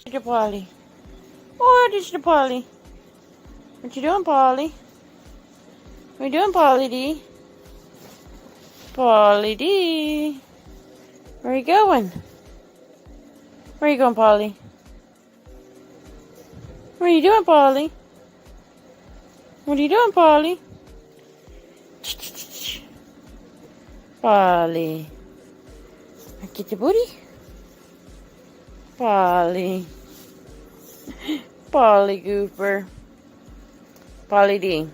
Mr. Polly? Oh, Mr. Polly. What you doing, Polly? What you doing, Polly D? Polly D. Where you going? Where you going, Polly? What are you doing, Polly? What are you doing, Polly? Polly. Get the booty. Polly. Polly Gooper. Polly D.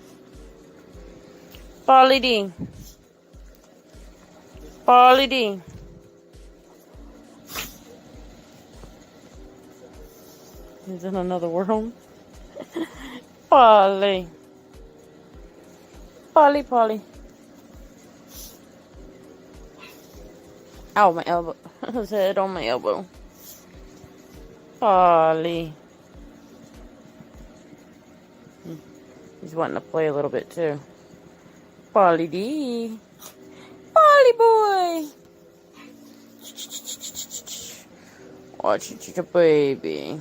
Polly D. Polly D. He's in another world. Polly. Polly, Polly. Ow, my elbow. His head on my elbow. Polly. He's wanting to play a little bit too. Polly D. Polly boy. Watch it, your baby.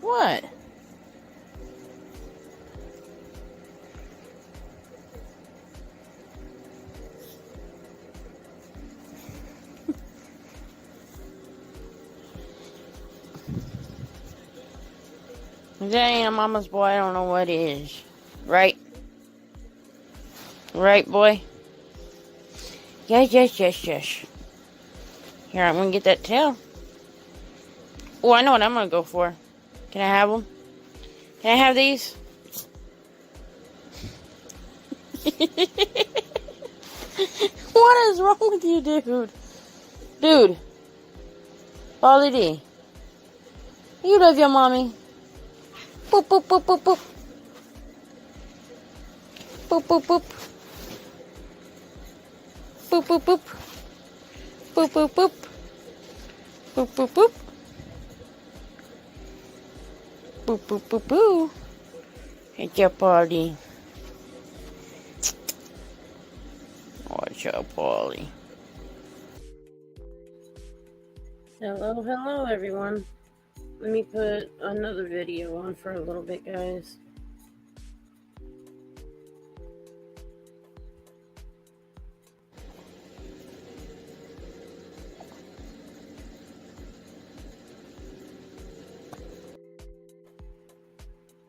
What? If that ain't a mama's boy, I don't know what is. Right? Right, boy? Yes, yes, yes, yes. Here, I'm gonna get that tail. Oh, I know what I'm gonna go for. Can I have them? Can I have these? What is wrong with you, dude? Dude. Polly D. You love your mommy. Boop, boop, boop, boop, boop. Boop, boop, boop. Boop, boop, boop. Boop, boop, boop. Boop, boop, boop. Boop, boop, boop, boop. It's your party. Watch out, Polly. Hello, hello, everyone. Let me put another video on for a little bit, guys.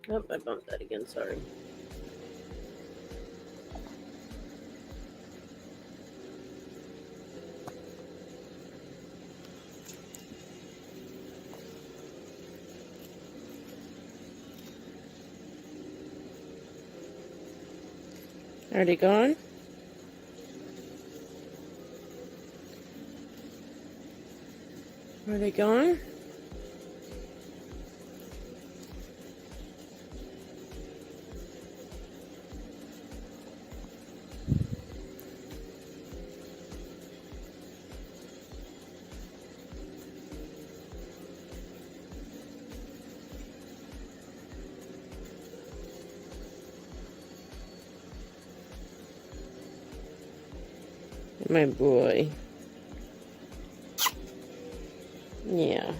Oh, I bumped that again, sorry. Are they gone? Are they gone? My boy. Yeah.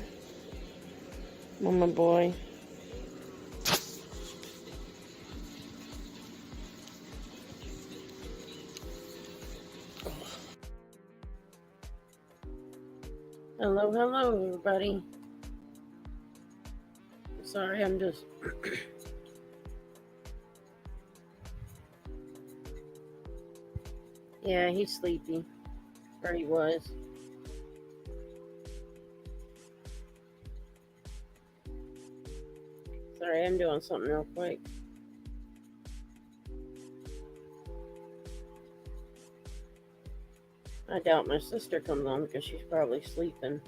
Mama boy. Hello, hello, everybody. Sorry, I'm just... Yeah, he's sleepy. Or he was. Sorry, I'm doing something real quick. I doubt my sister comes on because she's probably sleeping.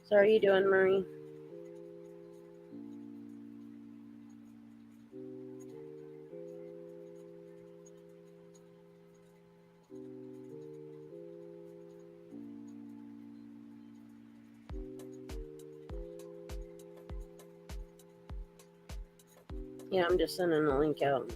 So how are you doing, Marie? Yeah, I'm just sending the link out.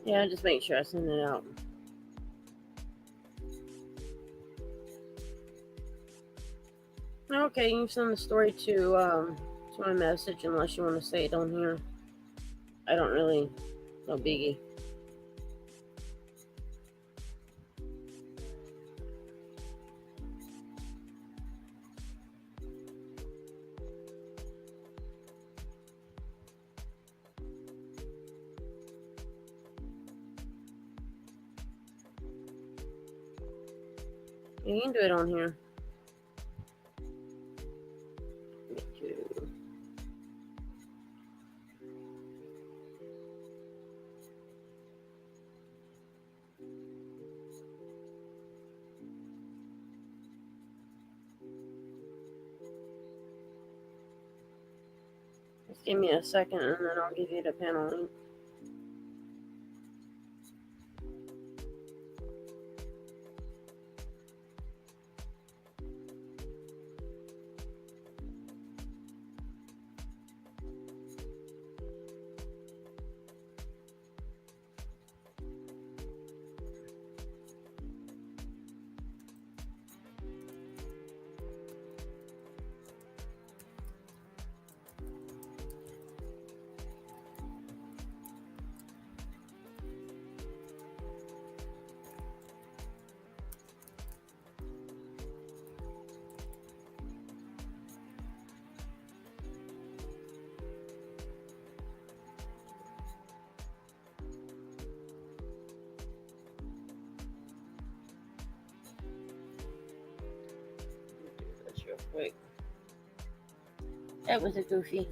Yeah, just make sure I send it out. Okay, you can send the story to my message unless you want to say it on here. I don't really, no biggie. You can do it on here. Me too. Just give me a second and then I'll give you the panel link. Real quick. That was a goofy.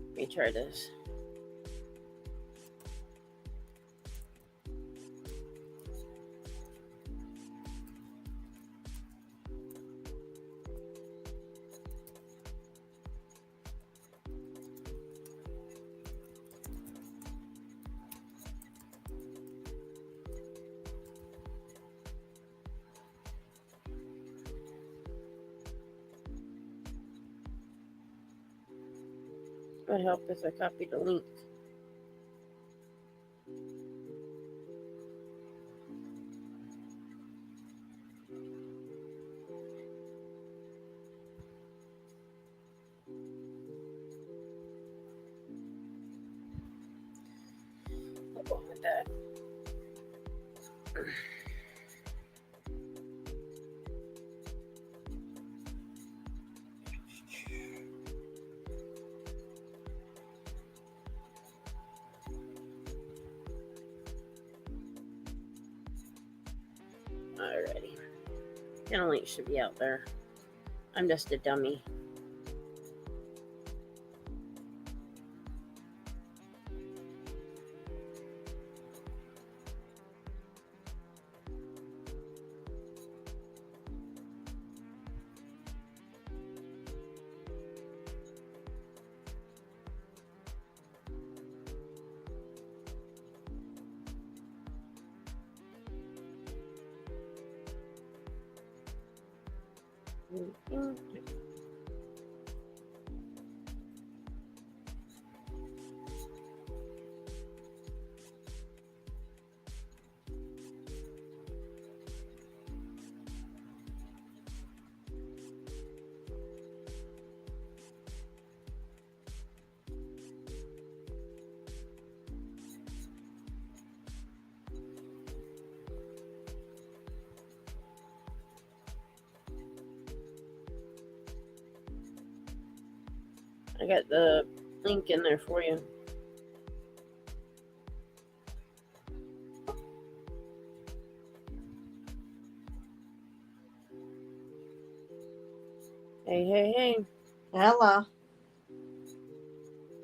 Let me try this. It would help if I copied the link. I'll go with that. Alrighty. Channel link should be out there. I'm just a dummy. I got the link in there for you. Hey, hey, hey. Hello.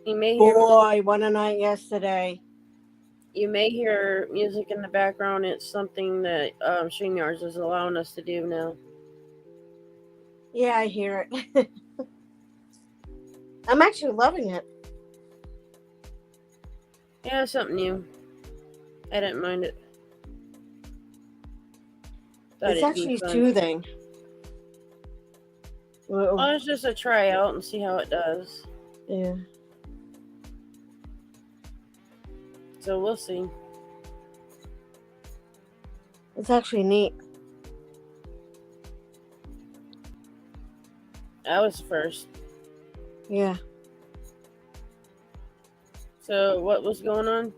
You may hear Boy, what a night yesterday. You may hear music in the background. It's something that StreamYards is allowing us to do now. Yeah, I hear it. I'm actually loving it. Yeah, it's something new. I didn't mind it. Thought It's it'd be actually fun. soothing. Well, it's just a tryout and see how it does. Yeah. So we'll see. It's actually neat. I was first. Yeah. So what was going on?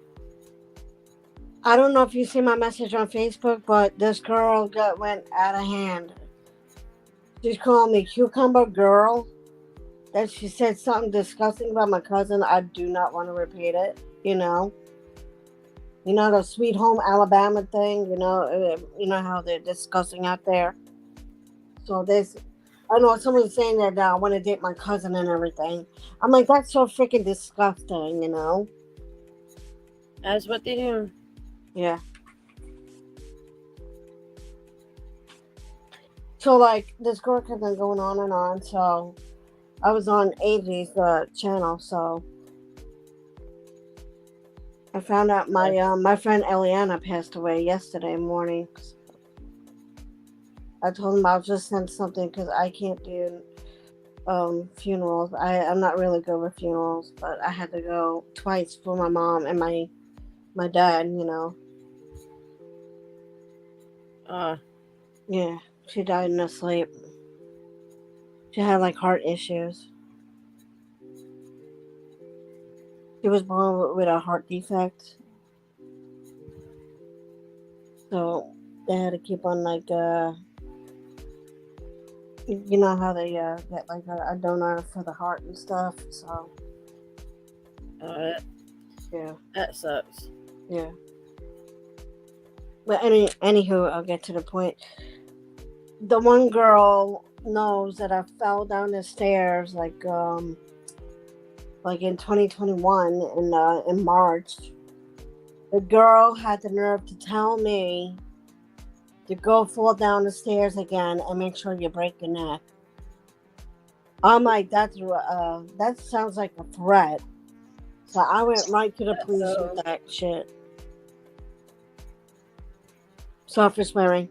I don't know if you see my message on Facebook, but this girl went out of hand. She's calling me cucumber girl. That she said something disgusting about my cousin. I do not want to repeat it. You know the Sweet Home Alabama thing. You know how they're discussing out there. So I know someone's saying that I want to date my cousin and everything. I'm like, that's so freaking disgusting. That's what they do. Yeah. So like this girl kept on going on and on. So I was on Avie's channel. So I found out my friend Eliana passed away yesterday morning. I told him I'll just send something because I can't do funerals. I'm not really good with funerals, but I had to go twice for my mom and my dad. Yeah, she died in her sleep. She had like heart issues. She was born with a heart defect, so they had to keep on like you know how they get like a donor for the heart and stuff. So yeah, that sucks. Yeah. But anywho, I'll get to the point. The one girl knows that I fell down the stairs like in 2021 in March. The girl had the nerve to tell me to go fall down the stairs again and make sure you break your neck. I'm like, that sounds like a threat. So I went right to the police with that shit. Software swearing.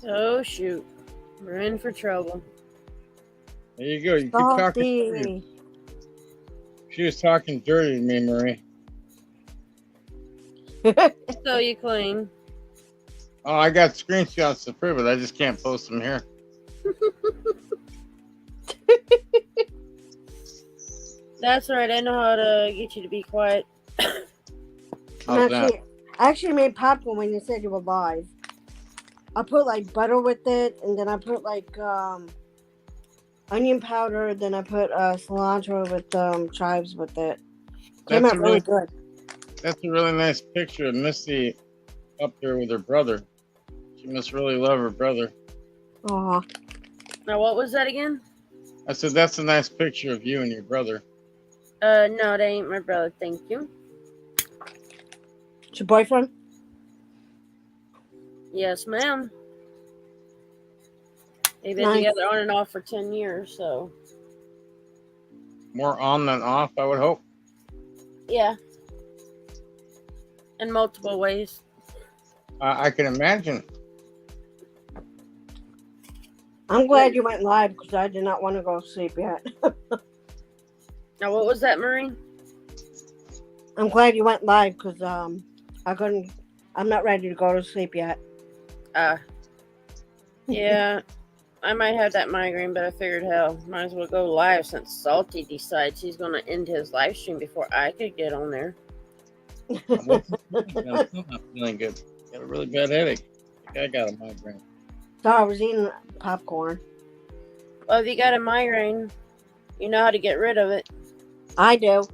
Oh shoot, we're in for trouble. There you go. You keep talking dirty. She was talking dirty to me, Marie. So you claim. Oh, I got screenshots to prove it. I just can't post them here. That's right. I know how to get you to be quiet. I actually made popcorn when you said you were live. I put like butter with it, and then I put like onion powder. Then I put cilantro with chives with it. Came out really good. That's a really nice picture of Missy up there with her brother. She must really love her brother. Aw. Now, what was that again? I said, that's a nice picture of you and your brother. No, that ain't my brother. Thank you. It's your boyfriend? Yes, ma'am. They've been together on and off for 10 years, so. More on than off, I would hope. Yeah. In multiple ways. I can imagine. I'm glad you went live because I did not want to go to sleep yet. Now, what was that, Marie? I'm glad you went live because I'm not ready to go to sleep yet. Yeah, I might have that migraine, but I figured, hell, might as well go live since Salty decides he's going to end his live stream before I could get on there. I'm not feeling good. Got a really bad headache. I got a migraine. So I was eating popcorn. Well, if you got a migraine, you know how to get rid of it. I do.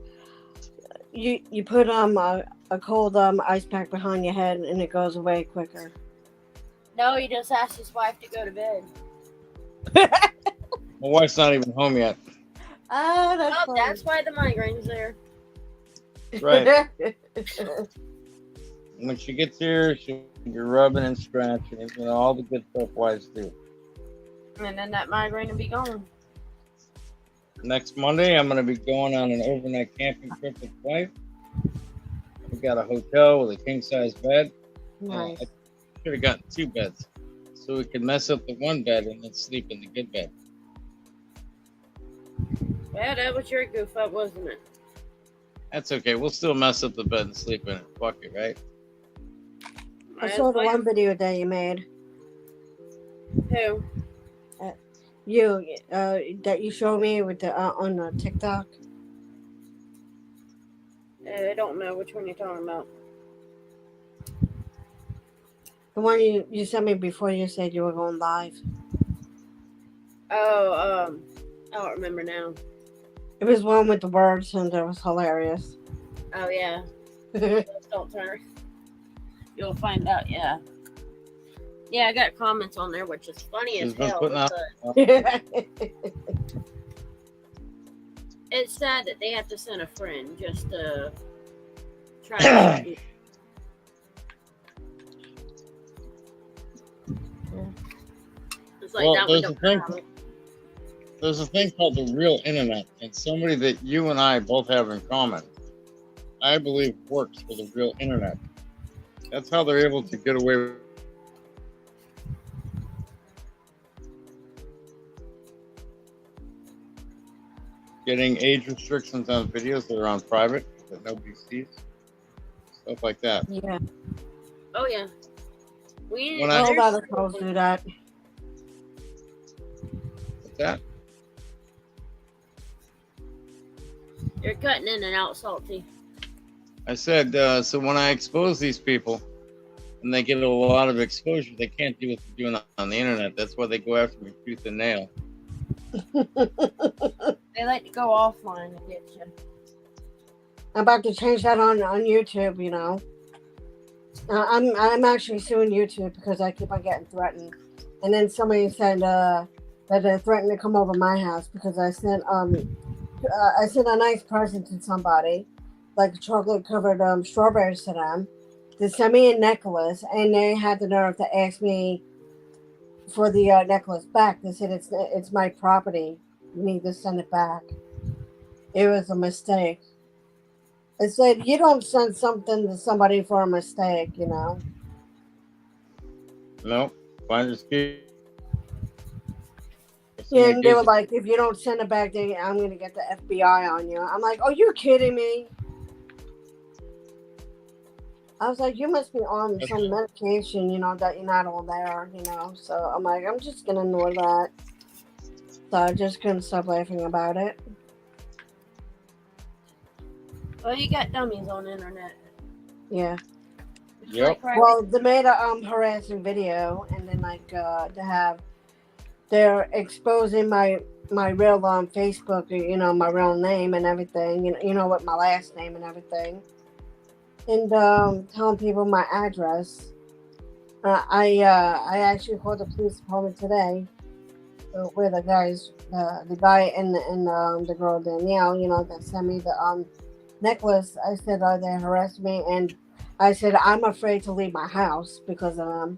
You put a cold ice pack behind your head and it goes away quicker. No, he just asked his wife to go to bed. My wife's not even home yet. Oh, that's Oh, funny. that's why the migraine's there. That's right. When she gets here, she'll be rubbing and scratching, all the good stuff wives do. And then that migraine will be gone. Next Monday, I'm going to be going on an overnight camping trip with wife. We got a hotel with a king-size bed. Nice. I should have gotten 2 beds, so we could mess up the 1 bed and then sleep in the good bed. Yeah, that was your goof up, wasn't it? That's okay. We'll still mess up the bed and sleep in it. Fuck it, right? I saw the one video that you made. Who? You that you showed me with the on TikTok. I don't know which one you're talking about. The one you sent me before you said you were going live. Oh, I don't remember now. It was one with the words and it was hilarious. Oh, yeah. Just don't turn. You'll find out, yeah. Yeah, I got comments on there, which is funny as She's been hell. putting out. It's sad that they have to send a friend just to try to. It's like Well, that there's one a thing. There's a thing called the real internet, and somebody that you and I both have in common, I believe, works for the real internet. That's how they're able to get away with getting age restrictions on videos that are on private that nobody sees. Stuff like that. Yeah. Oh, yeah. When I- All other girls do that. What's that? You're cutting in and out, Salty. I said, so when I expose these people and they get a lot of exposure, they can't do what they're doing on the internet. That's why they go after me tooth and nail. They like to go offline and get you. I'm about to change that on YouTube. You know, I'm actually suing YouTube because I keep on getting threatened. And then somebody said that they're threatening to come over my house because I sent a nice present to somebody, like chocolate covered strawberries to them. They sent me a necklace, and they had the nerve to ask me for the necklace back. They said it's my property. You need to send it back. It was a mistake. I said, you don't send something to somebody for a mistake, you know. No, I just keep. Yeah, and they were like, if you don't send it back, then I'm going to get the FBI on you. I'm like, are you kidding me? I was like, you must be on some medication, you know, that you're not all there, you know. So I'm like, I'm just going to ignore that. So I just couldn't stop laughing about it. Well, you got dummies on the internet. Yeah. Yep. Well, they made a harassing video, and then like they're exposing my real Facebook, you know, my real name and everything, you know, with my last name and everything, and telling people my address. I actually called the police department today, where the guy and the girl Danielle, you know, that sent me the necklace. I said, they harassed me, and I said, I'm afraid to leave my house because of them.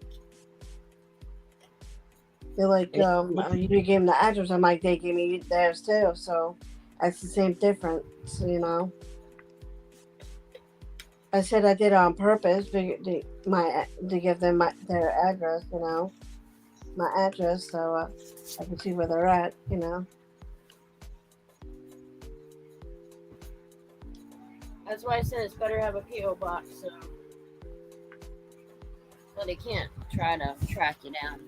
They're like, you gave them the address. I'm like, they gave me theirs too. So that's the same difference, you know. I said I did it on purpose to give them their address, you know, my address, so I can see where they're at, you know. That's why I said it's better to have a P.O. box so they can't try to track you down.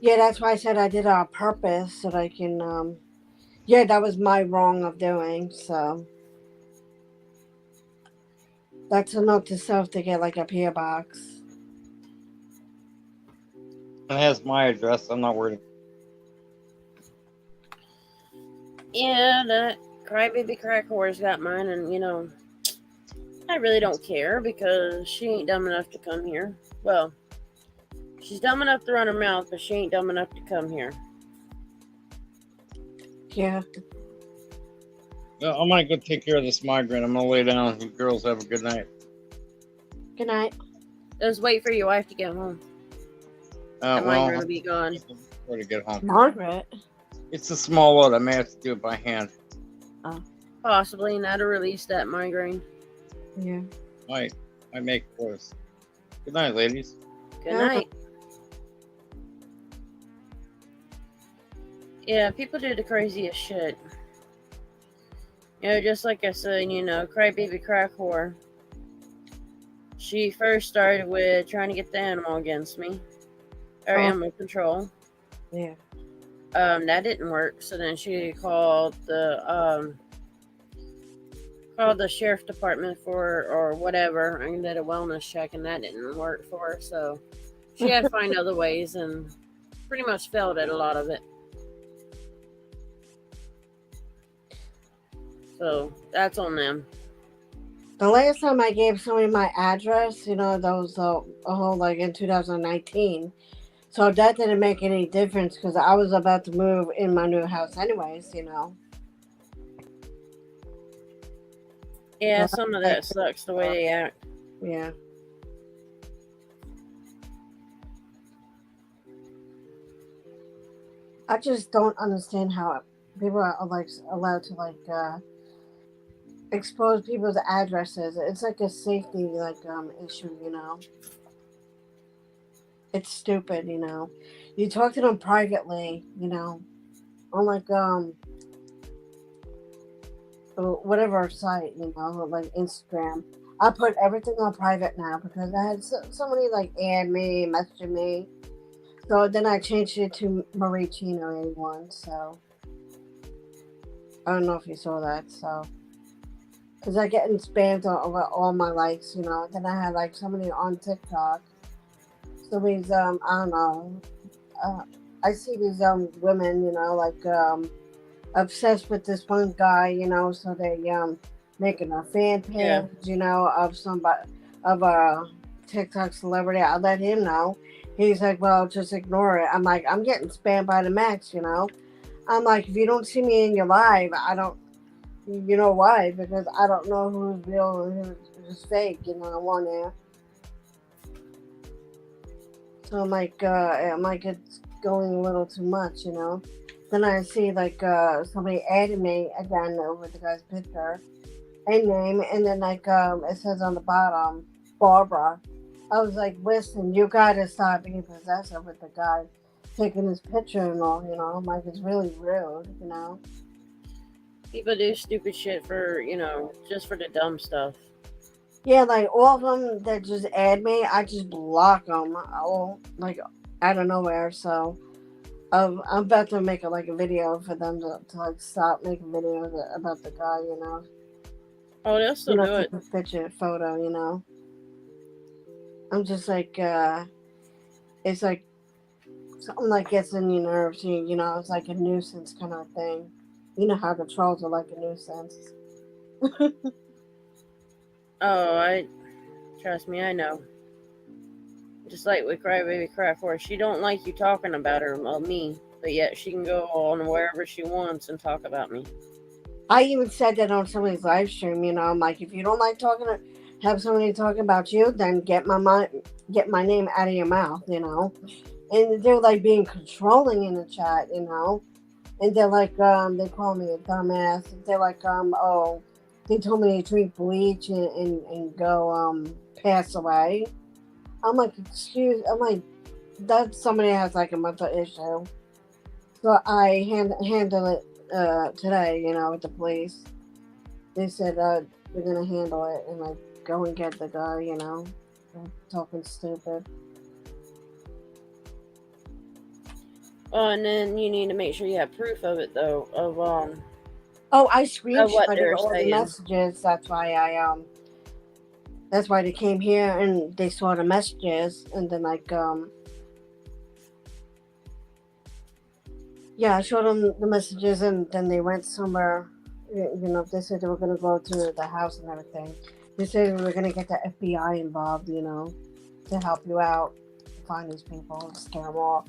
Yeah, that's why I said I did it on purpose so that I can, yeah, that was my wrong of doing, so. That's a note to self to get like a P.O. box. It has my address. I'm not worried. Yeah, that crybaby crack whore's got mine, and I really don't care because she ain't dumb enough to come here. Well, she's dumb enough to run her mouth, but she ain't dumb enough to come here. Yeah. Well, I might go take care of this migraine. I'm gonna lay down. You girls have a good night. Good night. Just wait for your wife to get home. That migraine will be gone. Before to get home. Margaret. It's a small load. I may have to do it by hand. Possibly, and that'll release that migraine. Yeah. Might make it worse. Good night, ladies. Good night. Yeah, people do the craziest shit. Just like I said, crybaby crack whore. She first started with trying to get the animal against me. Or animal control. Yeah. That didn't work. So then she called the sheriff department or whatever and did a wellness check, and that didn't work for her. So she had to find other ways and pretty much failed at a lot of it. So that's on them. The last time I gave somebody my address, that was a whole in 2019. So that didn't make any difference because I was about to move in my new house anyways, Yeah, some of that sucks the way they act. Yeah. I just don't understand how people are allowed to expose people's addresses. It's like a safety issue, It's stupid, You talk to them privately, on whatever site, like Instagram. I put everything on private now because I had somebody add me, messaging me. So then I changed it to Marie Chino 81. So I don't know if you saw that. So because I get spammed over all my likes, Then I had somebody on TikTok. So these I don't know. I see these women, obsessed with this one guy, so they making a fan page, of somebody of a TikTok celebrity. I let him know. He's like, well, just ignore it. I'm like, I'm getting spammed by the max, I'm like, if you don't see me in your live, I don't, you know why? Because I don't know who's real and who's fake, I'm on there. So I'm like, it's going a little too much, Then I see somebody added me again with the guy's picture and name, and then it says on the bottom, Barbara. I was like, listen, you gotta stop being possessive with the guy taking his picture and all, I'm like, it's really rude, People do stupid shit for, just for the dumb stuff. Yeah, all of them that just add me, I just block them, out of nowhere. So I'm about to make a video for them to stop making videos about the guy, Oh, they'll still do it. Picture, photo, I'm just it's something gets in your nerves, it's like a nuisance kind of thing. You know how the trolls are like a nuisance. Trust me, I know. Just like with Crybaby Crack Horse, she don't like you talking about her, me, but yet she can go on wherever she wants and talk about me. I even said that on somebody's live stream, I'm like, if you don't like have somebody talking about you, then get my name out of your mouth, And they're being controlling in the chat, And they're they call me a dumbass. They're oh, they told me to drink bleach and go pass away. I'm like, that somebody has a mental issue. So I handle it today, with the police. They said they're gonna handle it and go and get the guy, talking stupid. Oh, and then you need to make sure you have proof of it, though. Oh, I screenshotted all saying. the messages. That's why that's why they came here and they saw the messages, and then Yeah, I showed them the messages, and then they went somewhere. You know, they said they were going to go to the house and everything. They said we were going to get the FBI involved, you know, to help you out, find these people, scare them off.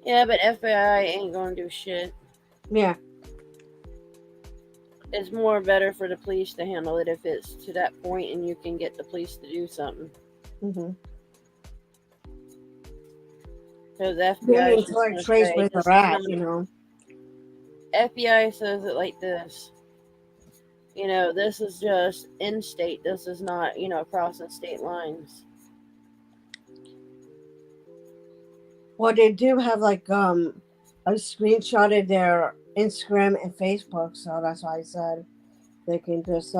Yeah, but FBI ain't gonna do shit. Yeah. It's more better for the police to handle it if it's to that point and you can get the police to do something. Mhm. Because They FBI is need to just like gonna trace say where this they're is at, not. you know. FBI says it like this. You know, this is just in state. This is not, you know, crossing state lines. Well, they do have like a screenshot of their Instagram and Facebook, so that's why I said they can just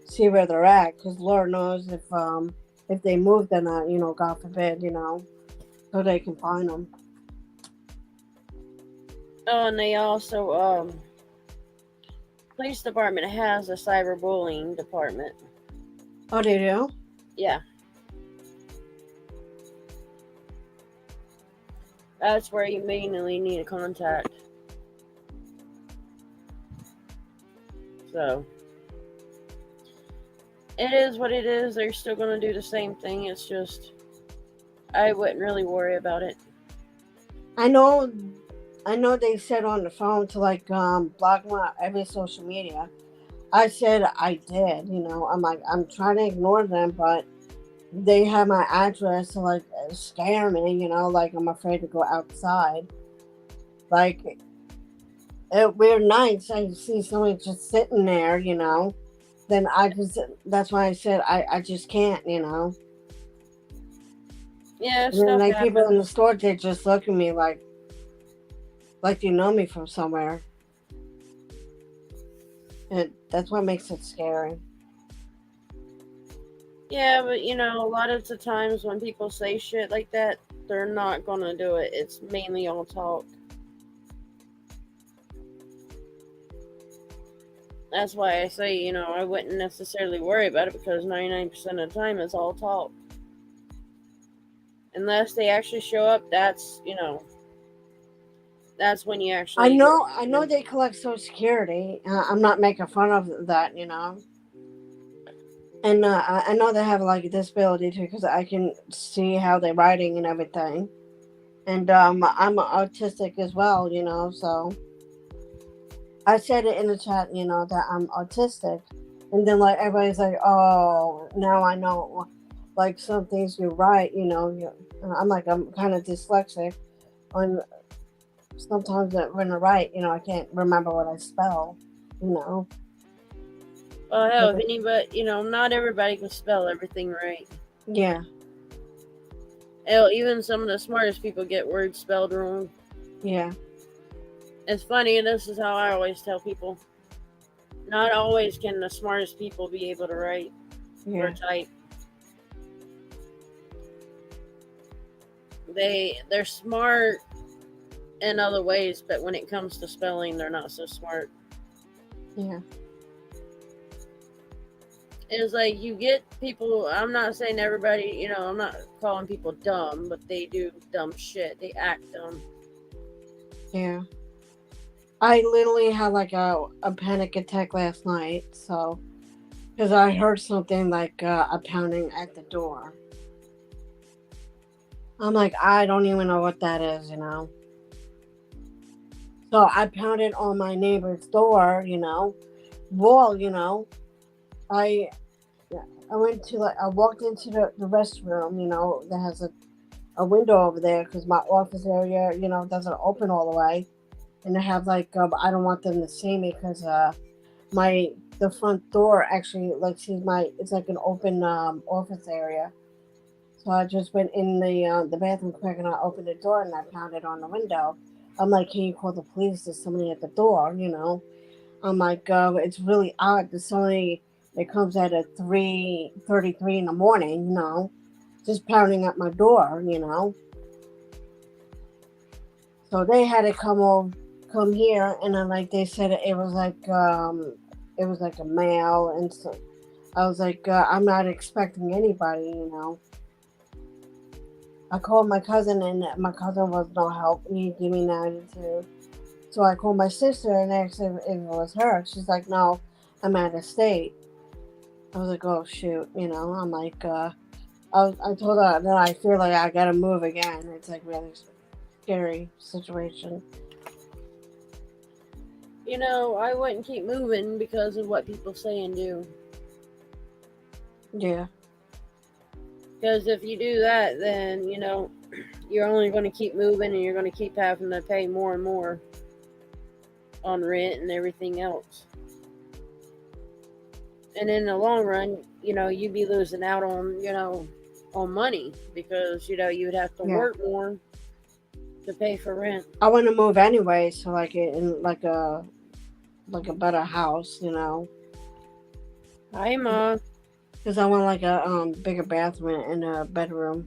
see where they're at, because Lord knows if they moved or not, you know, God forbid, you know, so they can find them. Oh, and they also, police department has a cyberbullying department. Oh, they do? Yeah. That's where you mainly need a contact. So, it is what it is. They're still going to do the same thing. It's just, I wouldn't really worry about it. I know they said on the phone to like block my every social media. I said I did, you know. I'm like, I'm trying to ignore them, but they have my address to like scare me, you know, like I'm afraid to go outside. Like at weird nights I see somebody just sitting there, you know. Then I just that's why I said I just can't, you know. Yeah, And then stuff like people in the happens. store they just look at me like you know me from somewhere. And that's what makes it scary. Yeah, but you know, a lot of the times when people say shit like that, they're not gonna do it. It's mainly all talk. That's why I say, you know, I wouldn't necessarily worry about it because 99% of the time it's all talk. Unless they actually show up, that's, you know, that's when you actually get I know them. they collect Social Security. I'm not making fun of that, you know. And I know they have like a disability too, because I can see how they're writing and everything. And I'm autistic as well, you know. So I said it in the chat, you know, that I'm autistic, and then like everybody's like, "Oh, now I know." Like some things you're right, you know. I'm like I'm kind of dyslexic. On sometimes when I write, you know, I can't remember what I spell, you know. Well, hell, if But, anybody, you know, not everybody can spell everything right. yeah, Hell, even some of the smartest people get words spelled wrong. yeah, It's funny, and this is how I always tell people. Not always can the smartest people be able to write or yeah. type. They're smart in other ways, but when it comes to spelling, they're not so smart. Yeah. It's like you get people. I'm not saying everybody, you know, I'm not calling people dumb, but they do dumb shit. They act dumb. Yeah. I literally had like a panic attack last night, so because I heard something like a pounding at the door. I'm like, I don't even know what that is, you know. So I pounded on my neighbor's door, you know, wall, you know. I I went to like I walked into the restroom, you know, that has a window over there because my office area, you know, doesn't open all the way, and I have like I don't want them to see me because my the front door actually like sees my it's like an open office area. So I just went in the bathroom quick and I opened the door and I pounded on the window. I'm like, can you call the police? There's somebody at the door, you know. I'm like, it's really odd. There's somebody that comes at 3:33 in the morning, you know, just pounding at my door, you know. So they had to come here, and then like they said it was like a male, and so I was like, I'm not expecting anybody, you know. I called my cousin, and my cousin was no help. He gave me an attitude. So I called my sister and asked if it was her. She's like, no, I'm out of state. I was like, oh shoot, I'm like, I told her that I feel like I gotta move again. It's like really scary situation. I wouldn't keep moving because of what people say and do. Yeah. Because if you do that, then, you're only going to keep moving and you're going to keep having to pay more and more on rent and everything else. And in the long run, you'd be losing out on, on money because, you'd have to work more to pay for rent. I want to move anyway, so like in like a better house, Hi, Mom. Because I want like a bigger bathroom and a bedroom.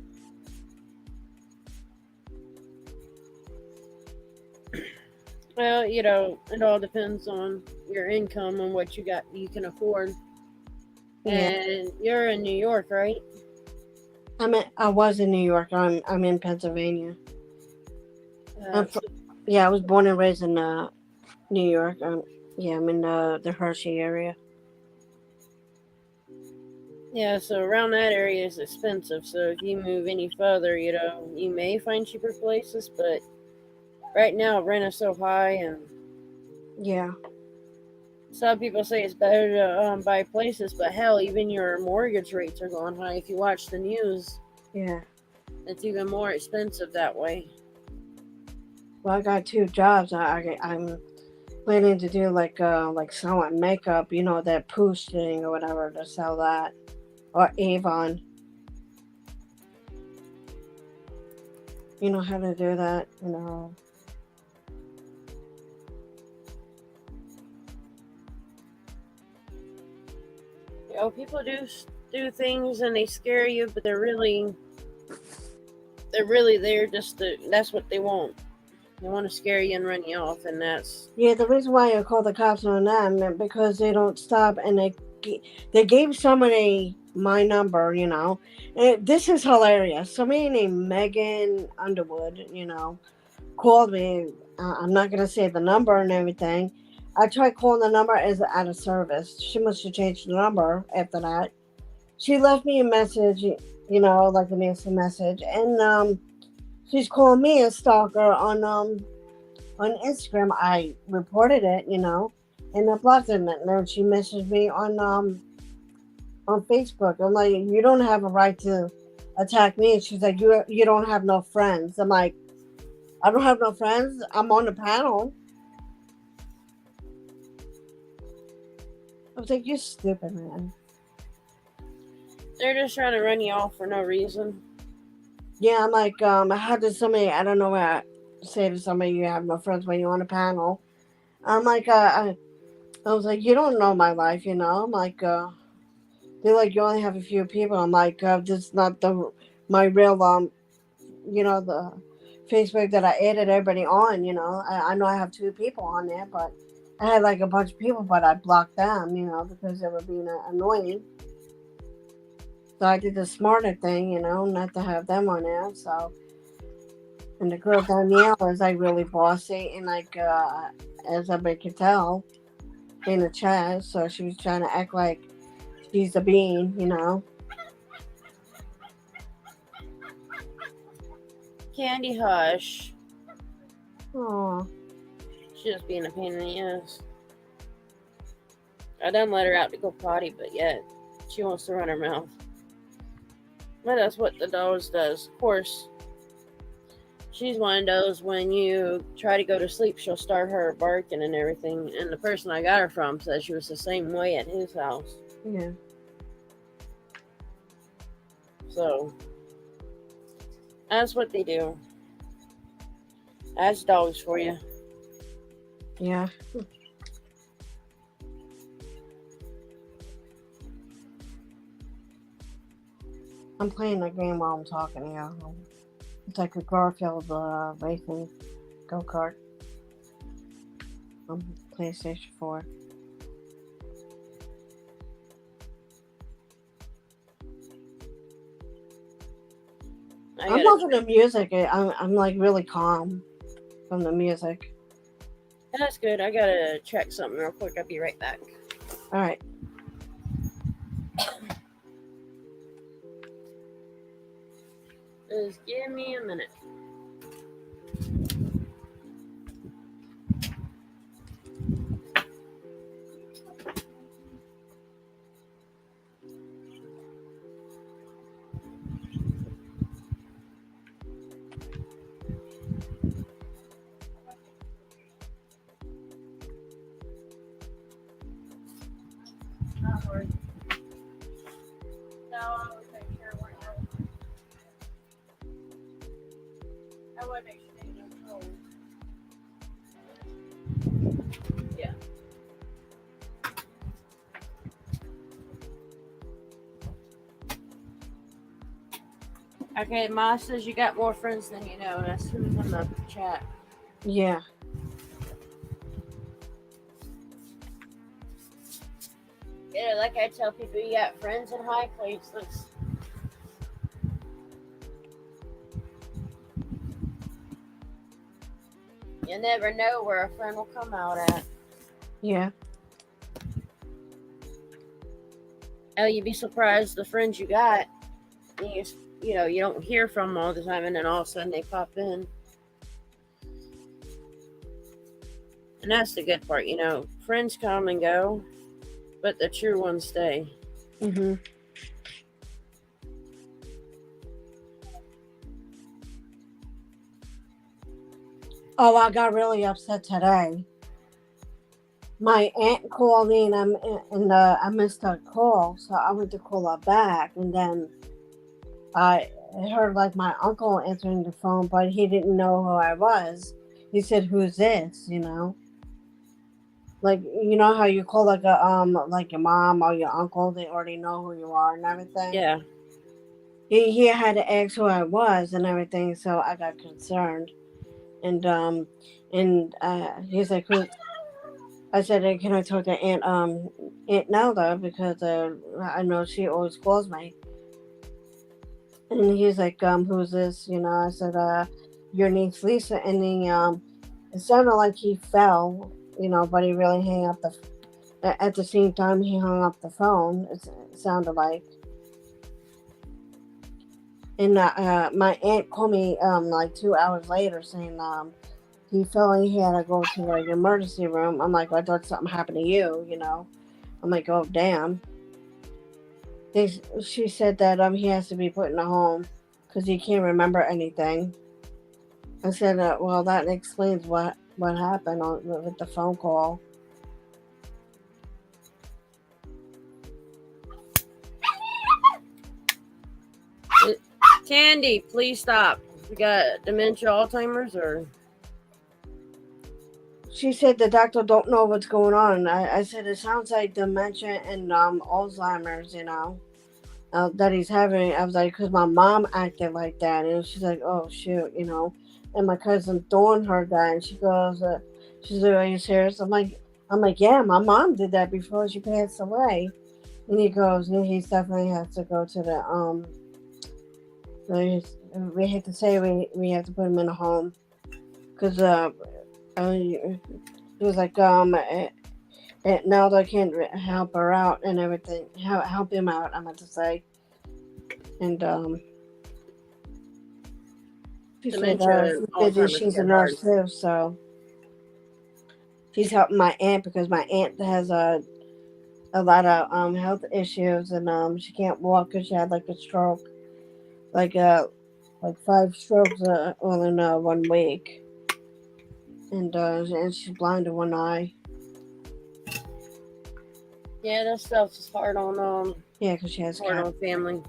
Well, it all depends on your income and what you can afford. Yeah. And you're in New York, right? I was in New York. I'm in Pennsylvania. I was born and raised in New York. I'm in the Hershey area. Yeah, so around that area is expensive. So if you move any further, you may find cheaper places, but right now rent is so high, and some people say it's better to buy places, but hell, even your mortgage rates are going high. If you watch the news, it's even more expensive that way. Well, I got 2 jobs. I'm planning to do like selling makeup, that Poosh thing or whatever, to sell that, or Avon. You know how to do that, People do things and they scare you, but they're really there that's what they want. They want to scare you and run you off, and that's... Yeah, the reason why I call the cops on them, because they don't stop, and they gave somebody my number, And this is hilarious. Somebody named Megan Underwood, called me. I'm not going to say the number and everything. I tried calling the number as out of service. She must have changed the number after that. She left me a message, like an instant message, and she's calling me a stalker on Instagram. I reported it, and I blocked her. And then she messaged me on Facebook. I'm like, you don't have a right to attack me. And she's like, you don't have no friends. I'm like, I don't have no friends. I'm on the panel. I was like, you're stupid, man. They're just trying to run you off for no reason. Yeah, I'm like, I had to somebody, I don't know what I say to somebody, you have no friends when you're on a panel. I'm like, I was like, you don't know my life, I'm like, they're like, you only have a few people. I'm like, this is not my real, the Facebook that I added everybody on, I know I have 2 people on there, but I had like a bunch of people, but I blocked them, because they were being annoying. So I did the smarter thing, not to have them on there. So, and the girl Danielle is like really bossy, and like as everybody could tell in the chat. So she was trying to act like she's a bean, Candy, hush. Oh. She's just being a pain in the ass. I done let her out to go potty, but yet she wants to run her mouth. But that's what the dog does. Of course, she's one of those, when you try to go to sleep, she'll start her barking and everything. And the person I got her from said she was the same way at his house. Yeah. So, that's what they do. That's dogs for you. Yeah. I'm playing the game while I'm talking to you. It's like a Garfield racing go-kart on PlayStation 4. I'm loving the music. I'm like really calm from the music. That's good. I gotta check something real quick. I'll be right back. All right. Just give me a minute. Not worried. No, I will take care of it. I want to make sure they don't know. Yeah. Okay, Ma says you got more friends than you know. That's who's in the chat. Yeah. Yeah, like I tell people, you got friends in high places. You never know where a friend will come out at. Yeah. Oh, you'd be surprised the friends you got. You know, you don't hear from them all the time, and then all of a sudden they pop in. And that's the good part, you know. Friends come and go, but the true ones stay. Mm-hmm. Oh, I got really upset today. My aunt called me, and I missed her call, so I went to call her back, and then I heard like my uncle answering the phone, but he didn't know who I was. He said, "Who's this?" You know, like you know how you call like like your mom or your uncle, they already know who you are and everything. Yeah. He had to ask who I was and everything, so I got concerned, and he's like, "Who?" I said, "Hey, can I talk to Aunt Nelda because I know she always calls me." And he's like, "Who's this?" You know, I said, "Your niece Lisa." And he it sounded like he fell, you know, but he really hung up at the same time he hung up the phone. It sounded like. And my aunt called me like 2 hours later saying he fell and he had to go to like emergency room. I'm like, I thought something happened to you, you know. I'm like, oh damn. She said that he has to be put in a home because he can't remember anything. I said, well, that explains what happened with the phone call. Candy, please stop. You got dementia, Alzheimer's, or? She said the doctor don't know what's going on. I said it sounds like dementia and Alzheimer's, you know, that he's having. I was like, because my mom acted like that, and she's like, oh shoot, you know. And my cousin Dawn heard that, and she goes, she's like, are you serious? I'm like, yeah, my mom did that before she passed away. And he goes, yeah, he definitely has to go to the we have to say we have to put him in a home because he was like now they can't help her out and everything, help him out, I meant to say. And she said she's a nurse too, so she's helping my aunt because my aunt has a lot of health issues, and she can't walk because she had like a stroke, like 5 strokes all in 1 week, and she's blind in one eye. Yeah, that stuff is hard on yeah, because she has hard on family.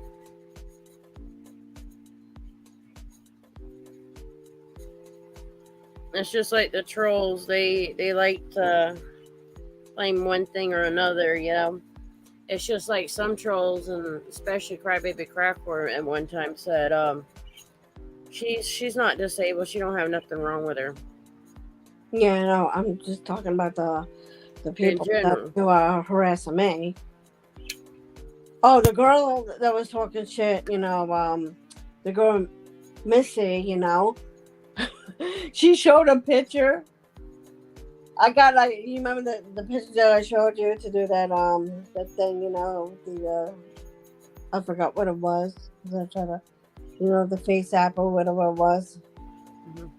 It's just like the trolls. They like to claim one thing or another, you know. It's just like some trolls, and especially Crybaby Crackworm at one time said, she's not disabled. She don't have nothing wrong with her. Yeah, no, I'm just talking about the people who are harassing me. Oh, the girl that was talking shit, you know, the girl Missy, you know. She showed a picture. I got like you remember the picture that I showed you to do that thing, you know, I forgot what it was. I was trying to, you know, the face app or whatever it was. Mhm.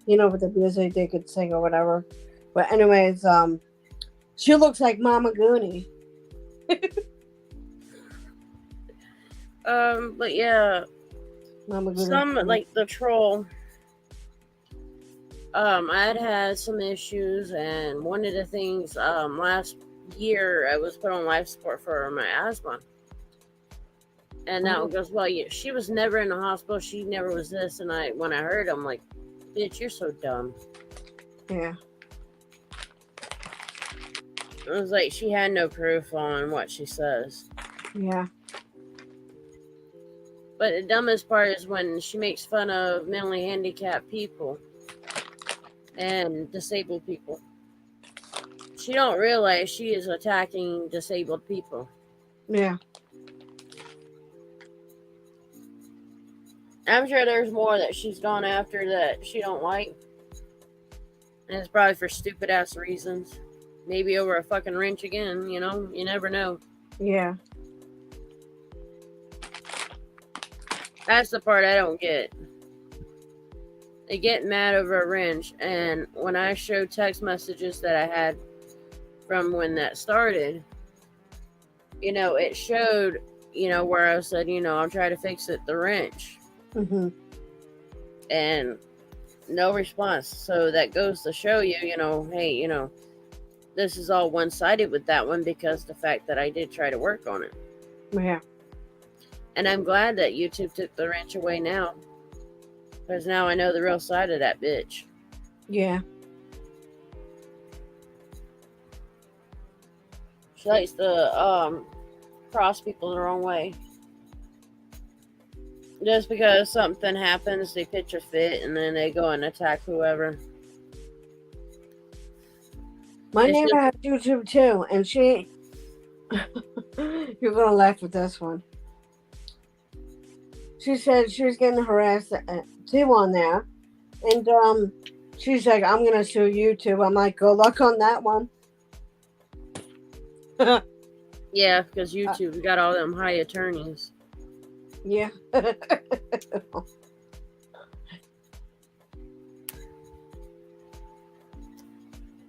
You know, with the music they could sing or whatever. But anyways, she looks like Mama Goonie. But yeah, Mama some Goonie. like the troll. I had some issues, and one of the things, last year I was put on life support for my asthma, and that goes well. Yeah, she was never in the hospital. She never was this, and when I heard, I'm like, bitch, you're so dumb. Yeah. It was like she had no proof on what she says. Yeah. But the dumbest part is when she makes fun of mentally handicapped people and disabled people. She don't realize she is attacking disabled people. Yeah. I'm sure there's more that she's gone after that she don't like. And it's probably for stupid ass reasons. Maybe over a fucking wrench again, you know? You never know. Yeah. That's the part I don't get. They get mad over a wrench, and when I showed text messages that I had from when that started, you know, it showed, you know, where I said, you know, I'm trying to fix it, the wrench. Mm-hmm. And no response. So that goes to show you, you know, hey, you know, this is all one-sided with that one because the fact that I did try to work on it. Yeah. And I'm glad that YouTube took the wrench away now, because now I know the real side of that bitch. Yeah. She likes to cross people the wrong way. Just because something happens, they pitch a fit and then they go and attack whoever. My It's neighbor just- has YouTube too, and she. You're gonna laugh at this one. She said she was getting harassed too on there, and she's like, "I'm gonna sue YouTube." I'm like, "Good luck on that one." Yeah, because YouTube got all them high attorneys. Yeah.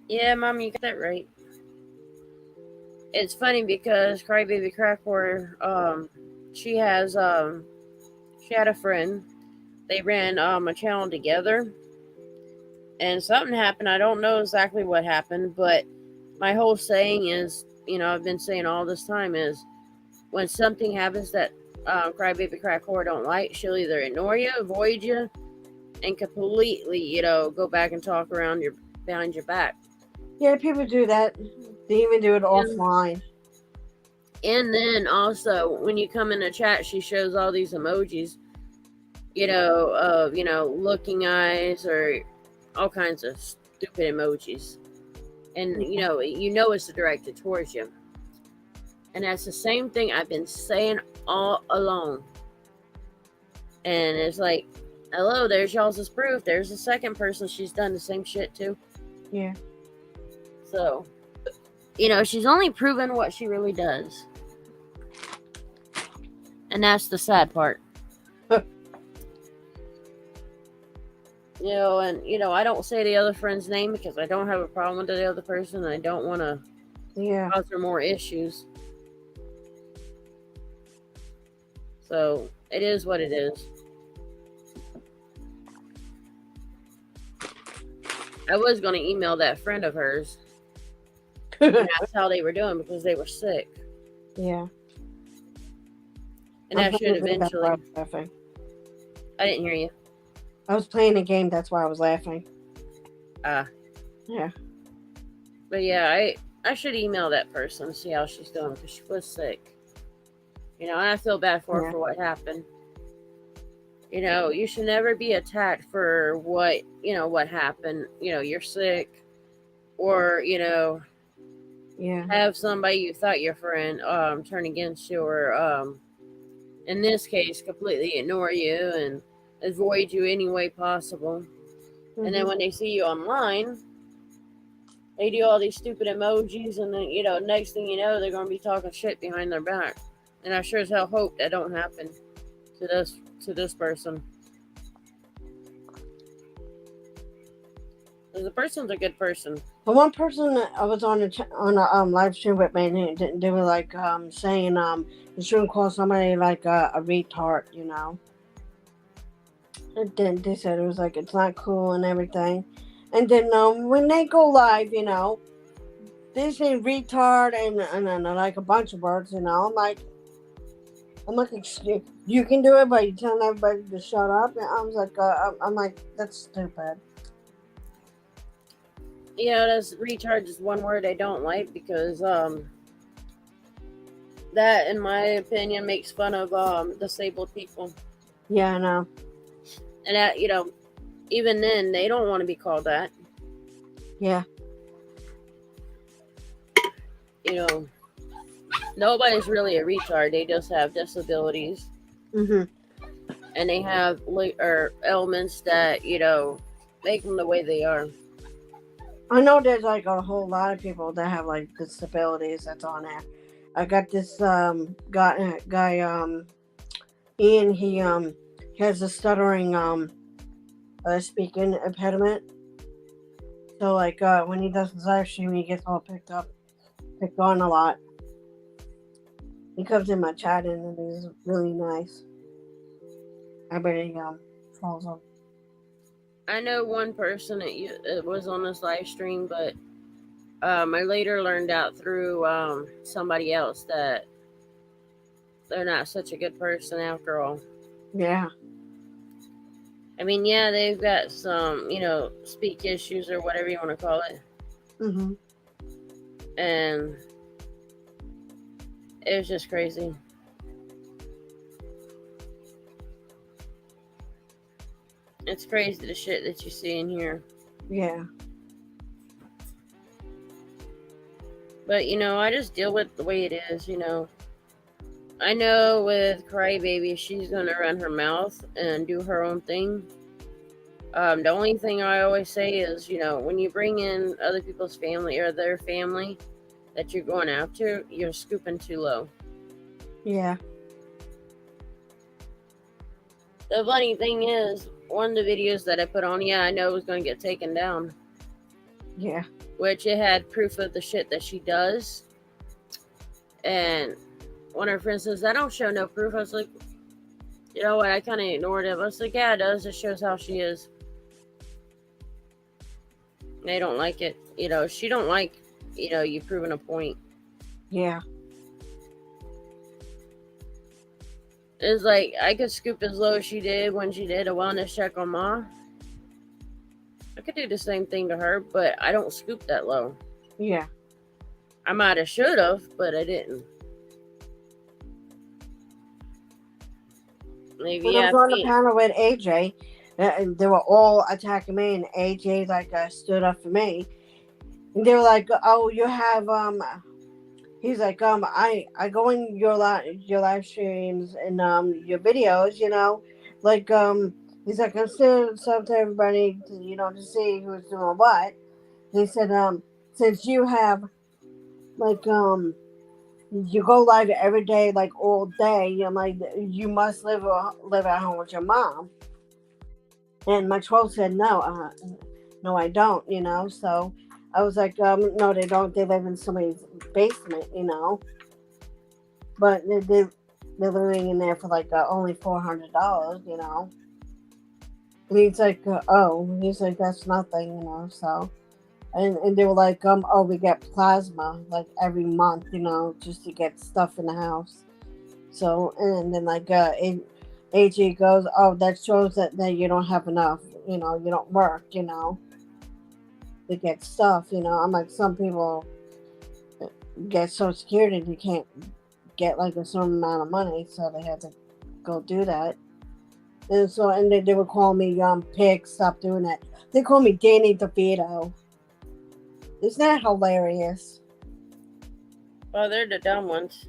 Yeah, Mom, you got that right. It's funny because Crybaby Crackboard, she has she had a friend. They ran a channel together, and something happened. I don't know exactly what happened, but my whole saying is, you know, I've been saying all this time is, when something happens that Crybaby Crackboard don't like, she'll either ignore you, avoid you, and completely, you know, go back and talk around behind your back. Yeah, people do that. They even do it offline. And then also, when you come in the chat, she shows all these emojis, you know, of, you know, looking eyes or all kinds of stupid emojis. And, you know it's directed towards you. And that's the same thing I've been saying all along. And it's like, hello, there's y'all's proof. There's a second person she's done the same shit to. Yeah. So, you know, she's only proven what she really does. And that's the sad part. You know, and, you know, I don't say the other friend's name because I don't have a problem with the other person. And I don't want to cause her more issues. So, it is what it is. I was going to email that friend of hers. And that's how they were doing because they were sick. Yeah. And that should eventually. Laughing. I didn't hear you. I was playing a game, that's why I was laughing. Yeah. But yeah, I should email that person and see how she's doing because she was sick. You know, and I feel bad for her for what happened. You know, you should never be attacked for what happened. You know, you're sick, or, you know, have somebody you thought your friend turn against you, or in this case, completely ignore you and avoid you any way possible. And then when they see you online, they do all these stupid emojis, and then, next thing you know, they're going to be talking shit behind their back. And I sure as hell hope that don't happen to this person. Because the person's a good person. The one person that I was on a live stream with me, and they were like saying you shouldn't call somebody like a retard, And then they said it was like it's not cool and everything. And then when they go live, they say retard and like a bunch of words, I'm like, excuse, you can do it, but you're telling everybody to shut up. And I was like, I'm like, that's stupid. That's retard is one word I don't like, because that, in my opinion, makes fun of disabled people. Yeah, I know. And that, even then, they don't want to be called that. Yeah. Nobody's really a retard. They just have disabilities. And they have elements that, make them the way they are. I know there's like a whole lot of people that have like disabilities that's on there. I got this guy Ian, he has a stuttering speaking impediment. So like when he does his live stream, he gets all picked on a lot. He comes in my chat and he's really nice. Everybody follows him. I know one person that was on this live stream, but I later learned out through somebody else that they're not such a good person after all. Yeah. I mean, yeah, they've got some, speak issues or whatever you want to call it. And it was just crazy. It's crazy, the shit that you see in here. Yeah. But, I just deal with the way it is, I know with Crybaby, she's going to run her mouth and do her own thing. The only thing I always say is, when you bring in other people's family or their family that you're going after, you're scooping too low. Yeah. The funny thing is, one of the videos that I put on, I know was going to get taken down. Yeah. Which it had proof of the shit that she does. And one of her friends says, I don't show no proof. I was like, you know what? I kind of ignored it. I was like, yeah, it does. It shows how she is. They don't like it. She don't like, you proving a point. Yeah. It's like, I could scoop as low as she did when she did a wellness check on Ma. I could do the same thing to her, but I don't scoop that low. Yeah. I might have should have, but I didn't. Maybe when I was on the panel with AJ, and they were all attacking me, and AJ stood up for me, and they were like, "Oh, you have He's like, I go in your live streams and your videos, he's like, I'm still up to everybody to see who's doing what. He said, since you have you go live every day, all day, I'm like, you must live at home with your mom. And my troll said, no, I don't, so I was like, no, they don't. They live in somebody's basement, but they're living in there for only $400, And he's like, he's like, that's nothing, so. And they were like, we get plasma every month, just to get stuff in the house. So, and then AG goes, that shows that you don't have enough, you don't work, to get stuff, I'm like, some people get Social Security, they can't get a certain amount of money, so they had to go do that. And so, and they would call me pig, stop doing that. They call me Danny DeVito. Isn't that hilarious? Well, they're the dumb ones.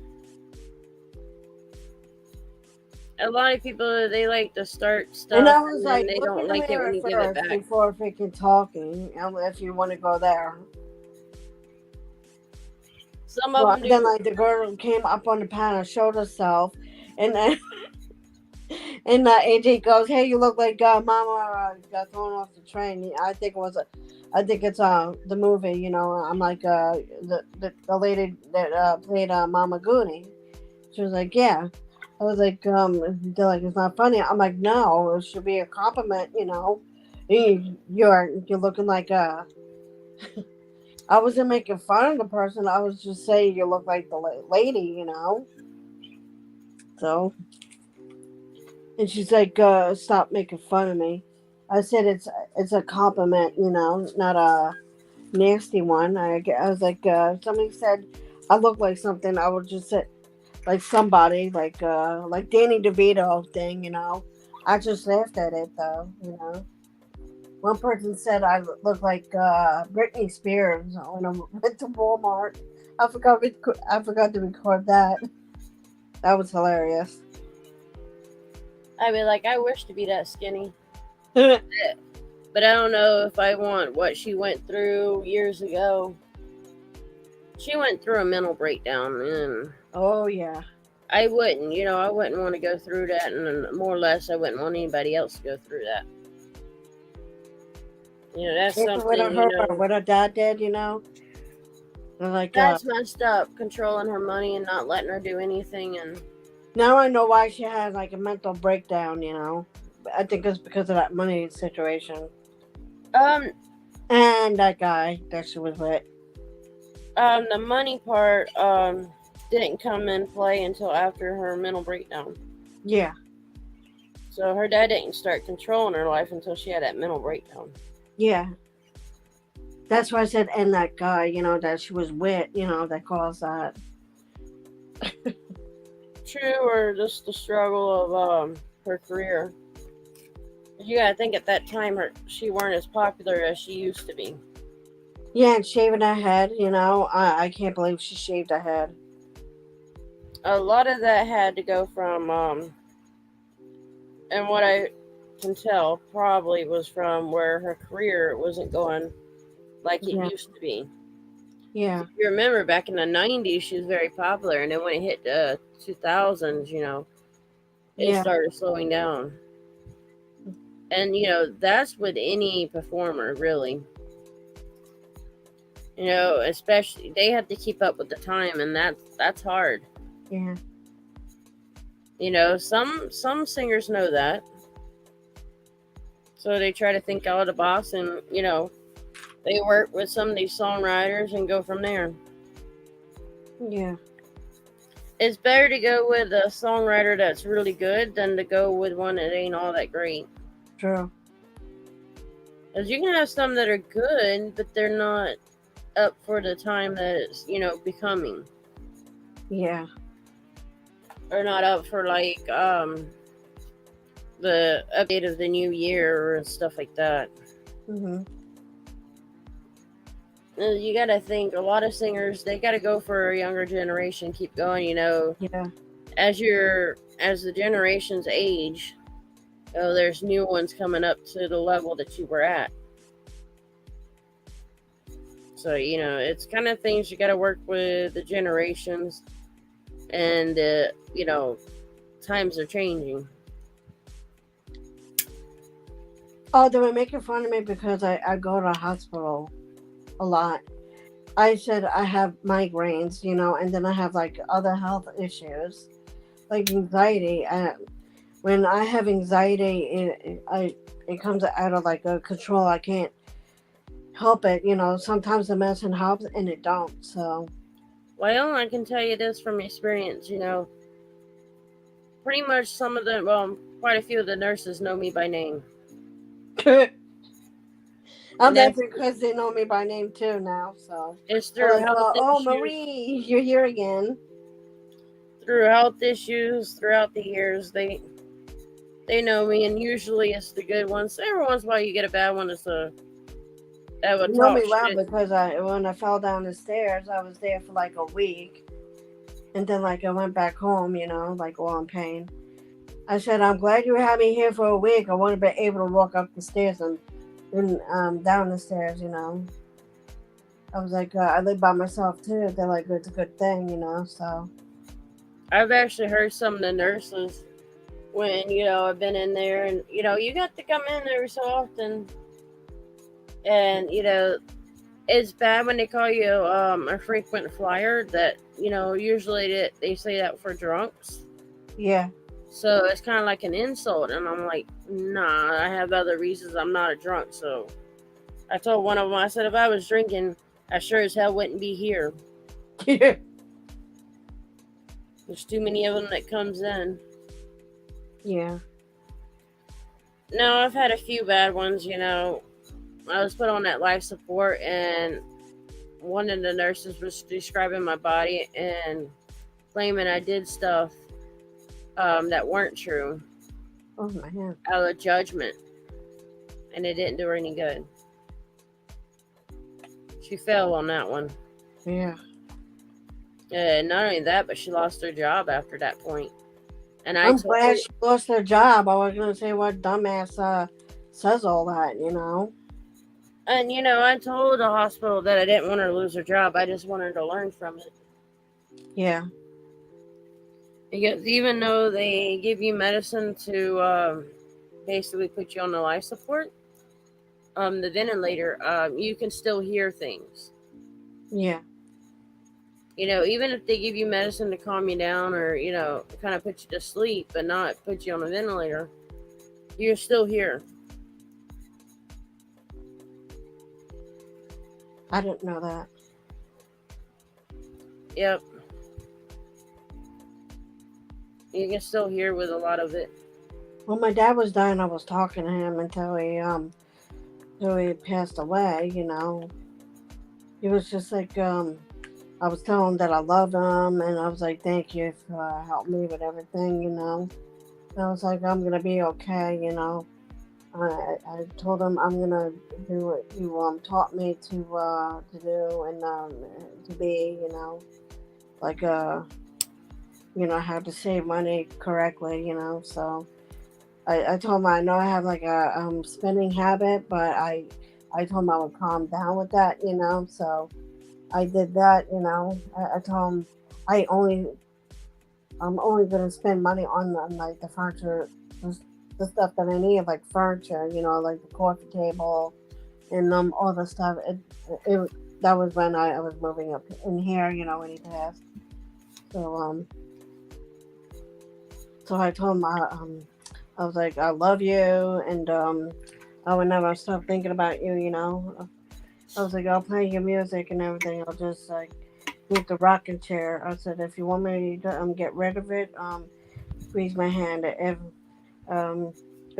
A lot of people, they like to start And stuff I was and then like, they look in don't the like it when mirror you give it first back. before freaking talking, if you want to go there. Some of Well, them then do. like the girl came up on the panel, showed herself, and then AJ goes, "Hey, you look like Mama got thrown off the train." I think it's the movie. You know, I'm like the lady that played Mama Goody. She was like, "Yeah." I was like, they're like, "It's not funny." I'm like, "No, it should be a compliment." You know, you're looking like I wasn't making fun of the person. I was just saying you look like the lady. You know, so. And she's like, "Stop making fun of me." I said, "It's a compliment, you know, not a nasty one." I was like, "Somebody said I look like something. I would just say like somebody like Danny DeVito thing, you know." I just laughed at it though, you know. One person said I look like Britney Spears when I went to Walmart. I forgot to record that. That was hilarious. I mean, like, I wish to be that skinny. But I don't know if I want what she went through years ago. She went through a mental breakdown, and Oh yeah. I wouldn't, I wouldn't want to go through that, and more or less, I wouldn't want anybody else to go through that. That's It's with something, her, what her dad did, you know. Like, that's messed up, controlling her money and not letting her do anything, and now I know why she had like a mental breakdown, you know. I think it's because of that money situation um, and that guy that she was with. the money part, didn't come in play until after her mental breakdown. Yeah, So her dad didn't start controlling her life until she had that mental breakdown. yeah. That's why I said, and that guy, you know, that she was with, you know, that caused that. True, or just the struggle of her career. You gotta think at that time she weren't as popular as she used to be. Yeah, and shaving her head, you know. I can't believe she shaved her head. A lot of that had to go from and what I can tell probably was from where her career wasn't going like it Yeah, used to be. yeah, If you remember back in the 90s, she was very popular, and then when it hit the 2000s, it yeah. started slowing down. And that's with any performer, really. Especially they have to keep up with the time, and that's hard. Yeah. Some singers know that, so they try to think out of the box, and they work with some of these songwriters and go from there. Yeah. It's better to go with a songwriter that's really good than to go with one that ain't all that great. True. Because you can have some that are good, but they're not up for the time that it's becoming. Yeah. Or not up for like the update of the new year or stuff like that. Mm-hmm. You gotta think, a lot of singers, they gotta go for a younger generation, keep going, Yeah. as the generations age, there's new ones coming up to the level that you were at. So, it's kind of things you gotta work with the generations, and times are changing. Oh, they were making fun of me because I go to the hospital a lot. I said I have migraines, you know, and then I have like other health issues, like anxiety. When I have anxiety, it comes out of like a control. I can't help it, you know. Sometimes the medicine helps, and it don't. So, Well, I can tell you this from experience, pretty much some of them, well, quite a few of the nurses know me by name. I'm And laughing because they know me by name too now. So it's they're through like, health "Oh, issues. Marie, you're here again." Through health issues throughout the years, they know me, and usually it's the good ones. Every once in a while you get a bad one that would You know talk me well shit. because when I fell down the stairs, I was there for like a week, and then like I went back home, you know, like all in pain. I said, I'm glad you had me here for a week. I wouldn't have been able to walk up the stairs and down the stairs, you know. I was like, I live by myself too. They're like, it's a good thing, you know. So I've actually heard some of the nurses when, I've been in there and, you got to come in every so often. And, it's bad when they call you a frequent flyer that, usually they say that for drunks. yeah, So it's kind of like an insult. And I'm like, nah, I have other reasons. I'm not a drunk. So I told one of them, I said, if I was drinking, I sure as hell wouldn't be here. yeah, There's too many of them that comes in. yeah. No, I've had a few bad ones, I was put on that life support, and one of the nurses was describing my body and claiming I did stuff that weren't true Oh man. out of judgment, and it didn't do her any good. She fell on that one. Yeah. And not only that, but she lost her job after that point. And I'm glad she lost her job. I was gonna say what dumbass says all that, you know. And I told the hospital that I didn't want her to lose her job. I just wanted her to learn from it. Yeah. Because even though they give you medicine to basically put you on the life support, the ventilator, you can still hear things. Yeah. Even if they give you medicine to calm you down or, kind of put you to sleep but not put you on a ventilator, you're still here. I didn't know that. Yep. You can still hear with a lot of it. When my dad was dying, I was talking to him until he passed away, you know. He was just like, I was telling him that I love him, and I was like, thank you for helping me with everything, you know. And I was like, I'm going to be okay, you know. I told him I'm going to do what you taught me to do and to be, you know. Like, how to save money correctly, you know. So I told him I know I have like a spending habit, but I told him I would calm down with that, you know. So I did that, you know. I told him I'm only gonna spend money on like the furniture, the stuff that I need, like furniture, you know, like the coffee table and all the stuff. It that was when I was moving up in here, you know, when he passed. So I told him I was like, I love you, and I would never stop thinking about you, you know. I was like, I'll play your music and everything. I'll just like get the rocking chair. I said, if you want me to get rid of it, squeeze my hand. If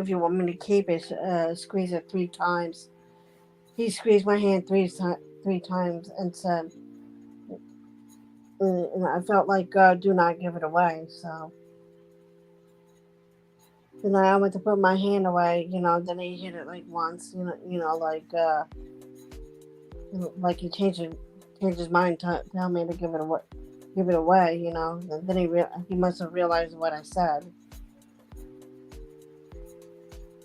you want me to keep it, squeeze it 3 times. He squeezed my hand three times and said, and I felt like, do not give it away. So then I went to put my hand away, you know. Then he hit it like once, like he changed his mind to tell me to give it away, you know. And then he must have realized what I said.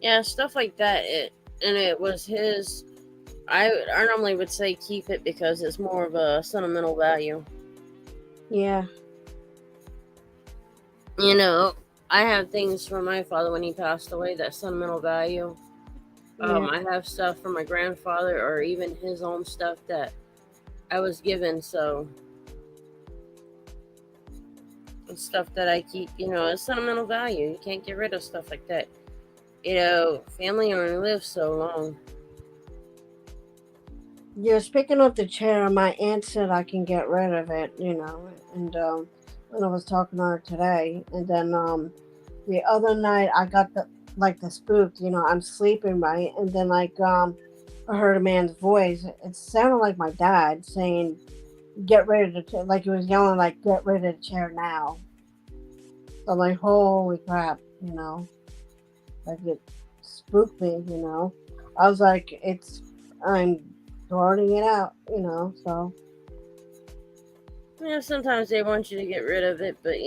Yeah, stuff like that. It was his. I normally would say keep it because it's more of a sentimental value. Yeah. You know, I have things from my father when he passed away that's sentimental value. Yeah. I have stuff from my grandfather or even his own stuff that I was given. So it's stuff that I keep, it's sentimental value. You can't get rid of stuff like that. Family only lives so long. Yeah, speaking of the chair, my aunt said I can get rid of it, you know, and when I was talking to her today, and then the other night I got the spook, you know, I'm sleeping, right, and then I heard a man's voice. It sounded like my dad saying, "Get rid of the chair," like he was yelling, like, "Get rid of the chair now." So I'm like, holy crap, you know, like it spooked me, you know. I was like, I'm sorting it out, you know, so. Sometimes they want you to get rid of it, but,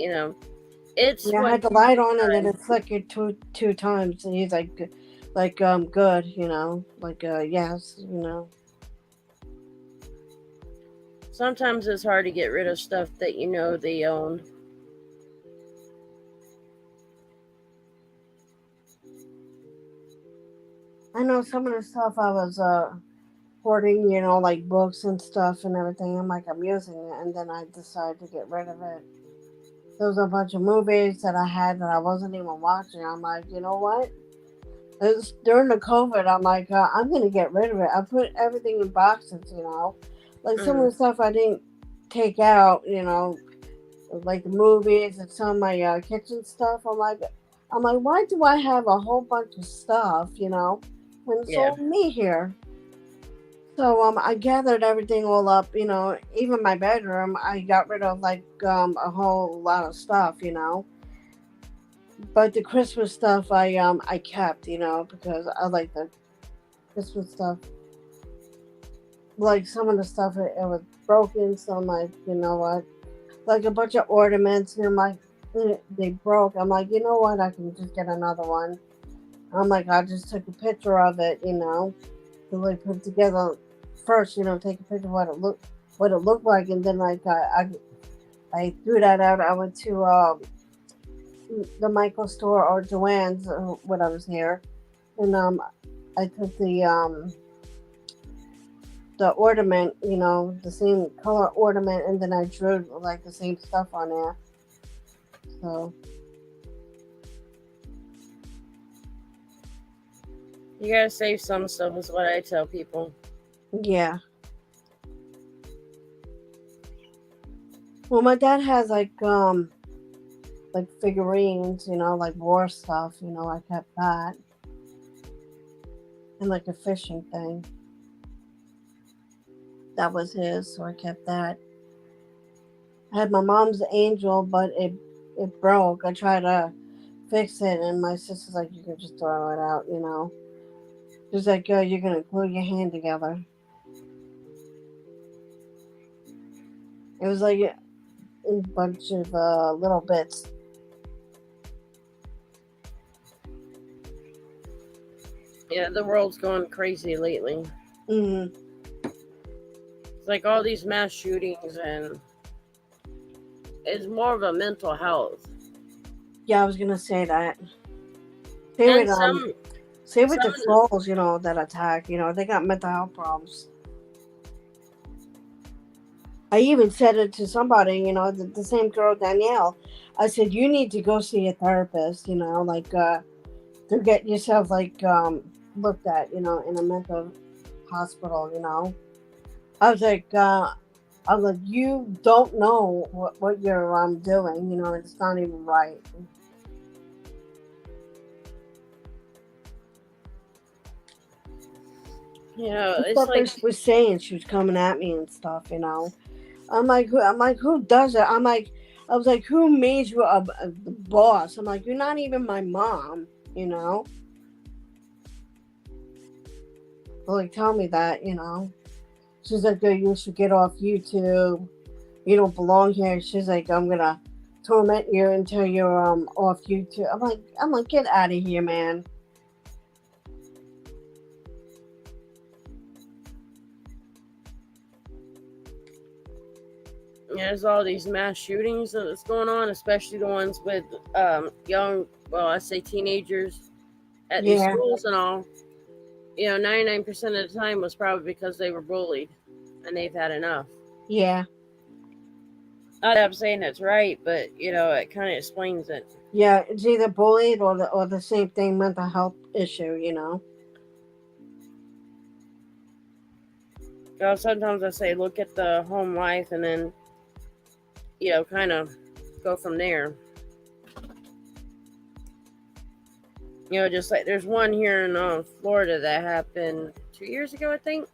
It's Yeah, I what had the light on and then it flickered two times, and he's like good, like yes, sometimes it's hard to get rid of stuff that you know they own. I know some of the stuff I was hoarding, like books and stuff and everything. I'm like, I'm using it, and then I decided to get rid of it. There was a bunch of movies that I had that I wasn't even watching. I'm like, you know what? It was during the COVID. I'm like, I'm gonna get rid of it. I put everything in boxes, like some of Mm. the stuff I didn't take out, like the movies and some of my kitchen stuff. I'm like, why do I have a whole bunch of stuff, when it's Yeah. all me here? So I gathered everything all up, even my bedroom. I got rid of like a whole lot of stuff, But the Christmas stuff I kept, because I like the Christmas stuff. Like some of the stuff it was broken, so I'm like, you know what? Like a bunch of ornaments, and I'm like, they broke. I'm like, you know what? I can just get another one. I'm like, I just took a picture of it, to like put it together first, take a picture of what it looked like, and then like I threw that out. I went to the Michael store or Joann's when I was here, and I took the ornament, the same color ornament, and then I drew like the same stuff on there. So You gotta save some stuff, is what I tell people. yeah. Well, my dad has like figurines, like war stuff. I kept that, and like a fishing thing. That was his, so I kept that. I had my mom's angel, but it broke. I tried to fix it, and my sister's like, "You can just throw it out," She's like, "Yo, you're gonna glue your hand together." It was like a bunch of little bits. Yeah, the world's going crazy lately. Mm-hmm. It's like all these mass shootings, and it's more of a mental health. Yeah, I was gonna say that. Same And with same with some the trolls, that attack. They got mental health problems. I even said it to somebody, the same girl, Danielle. I said, you need to go see a therapist, like to get yourself like looked at, in a mental hospital, I was like, you don't know what you're doing, it's not even right. The it's stuff that like, she was saying, she was coming at me and stuff, I'm like, who does it? I was like, who made you a boss? I'm like, you're not even my mom, Like, tell me that, She's like, oh, you should get off YouTube. You don't belong here. She's like, I'm gonna torment you until you're off YouTube. I'm like, get out of here, man. there's all these mass shootings that's going on, especially the ones with young, well, I say teenagers at these Yeah, schools and all. 99% of the time was probably because they were bullied and they've had enough. yeah, Not that I'm saying that's right, but it kind of explains it. yeah. It's either bullied or the same thing, mental health issue. Sometimes I say look at the home life and then kind of go from there. Just like there's one here in Florida that happened 2 years ago, I think.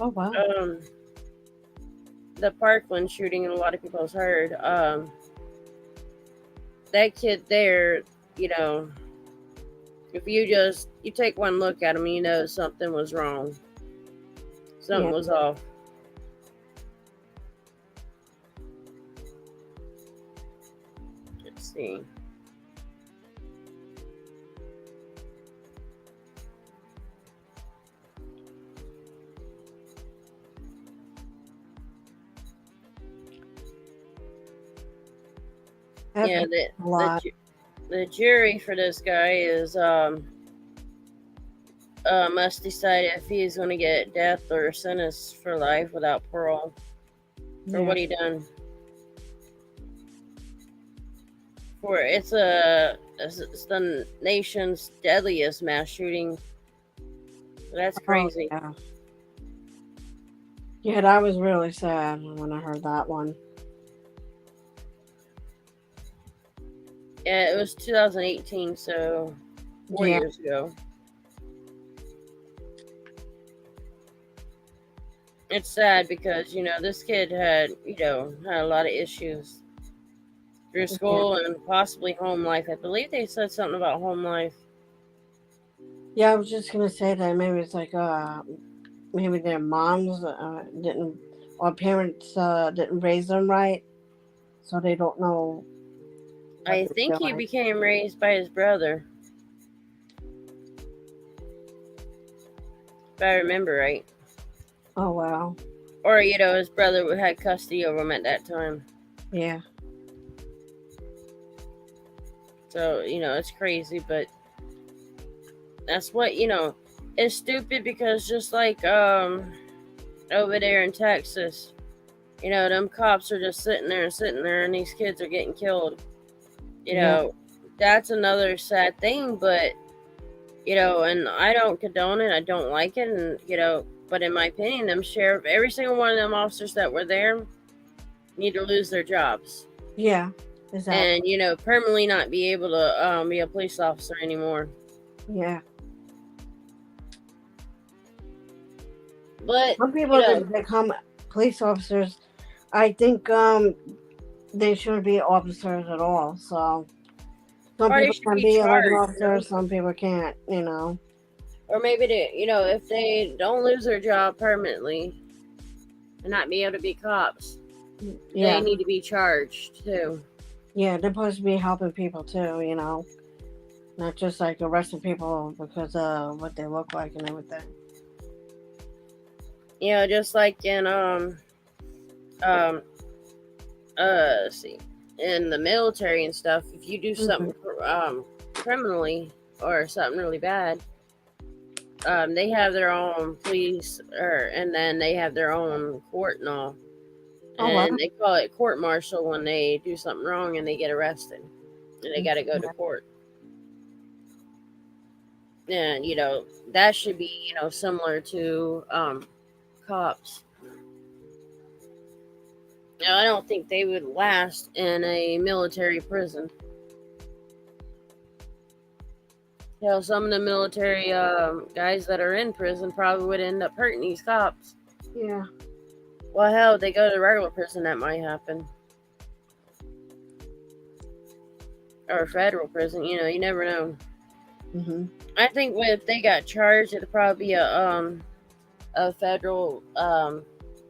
Oh wow. The Parkland shooting, and a lot of people have heard. That kid there, if you take one look at him, something was wrong. Something was off. see. That's Yeah, a lot. the jury for this guy is must decide if he's going to get death or sentence for life without parole for Yeah. what he done. For it's the nation's deadliest mass shooting. That's Oh, crazy. yeah. Yeah, that was really sad when I heard that one. Yeah, it was 2018, so 4 Yeah. years ago. It's sad because this kid had had a lot of issues through school and possibly home life. I believe they said something about home life. Yeah, I was just gonna say that maybe it's like maybe their moms didn't or parents didn't raise them right, so they don't know what I think they're he doing. became raised by his brother, if I remember right. Oh wow. Or his brother had custody of him at that time. Yeah. So it's crazy, but that's what it's stupid because just like over there in Texas, them cops are just sitting there, and these kids are getting killed. Yeah. That's another sad thing, but and I don't condone it, I don't like it, and but in my opinion, every single one of them officers that were there need to lose their jobs. Yeah. Exactly. And permanently not be able to be a police officer anymore. Yeah. But Some people that become police officers, I think they shouldn't be officers at all. So some or they people should can be be like an charged. officer, some people can't. Or maybe if they don't lose their job permanently and not be able to be cops, they Yeah. need to be charged too. Yeah, they're supposed to be helping people too. Not just like arresting people because of what they look like and everything. Just like in let's see, in the military and stuff, if you do something criminally or something really bad, they have their own police, and then they have their own court and all, Oh wow. and they call it court martial when they do something wrong and they get arrested, and they got to go to court. And that should be similar to cops. I don't think they would last in a military prison. Some of the military guys that are in prison probably would end up hurting these cops. Yeah. Well, hell, if they go to regular prison, that might happen. Or federal prison, you never know. Mm-hmm. I think if they got charged, it'd probably be a federal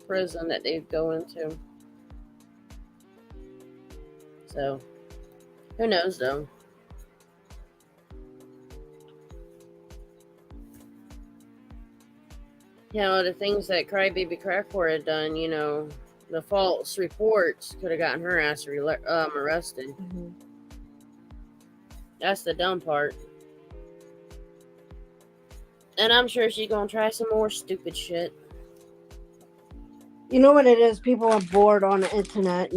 prison that they'd go into. So, who knows though? The things that Crybaby Crackport had done, the false reports could have gotten her ass arrested. Mm-hmm. That's the dumb part. And I'm sure she's gonna try some more stupid shit. You know what it is? People are bored on the internet.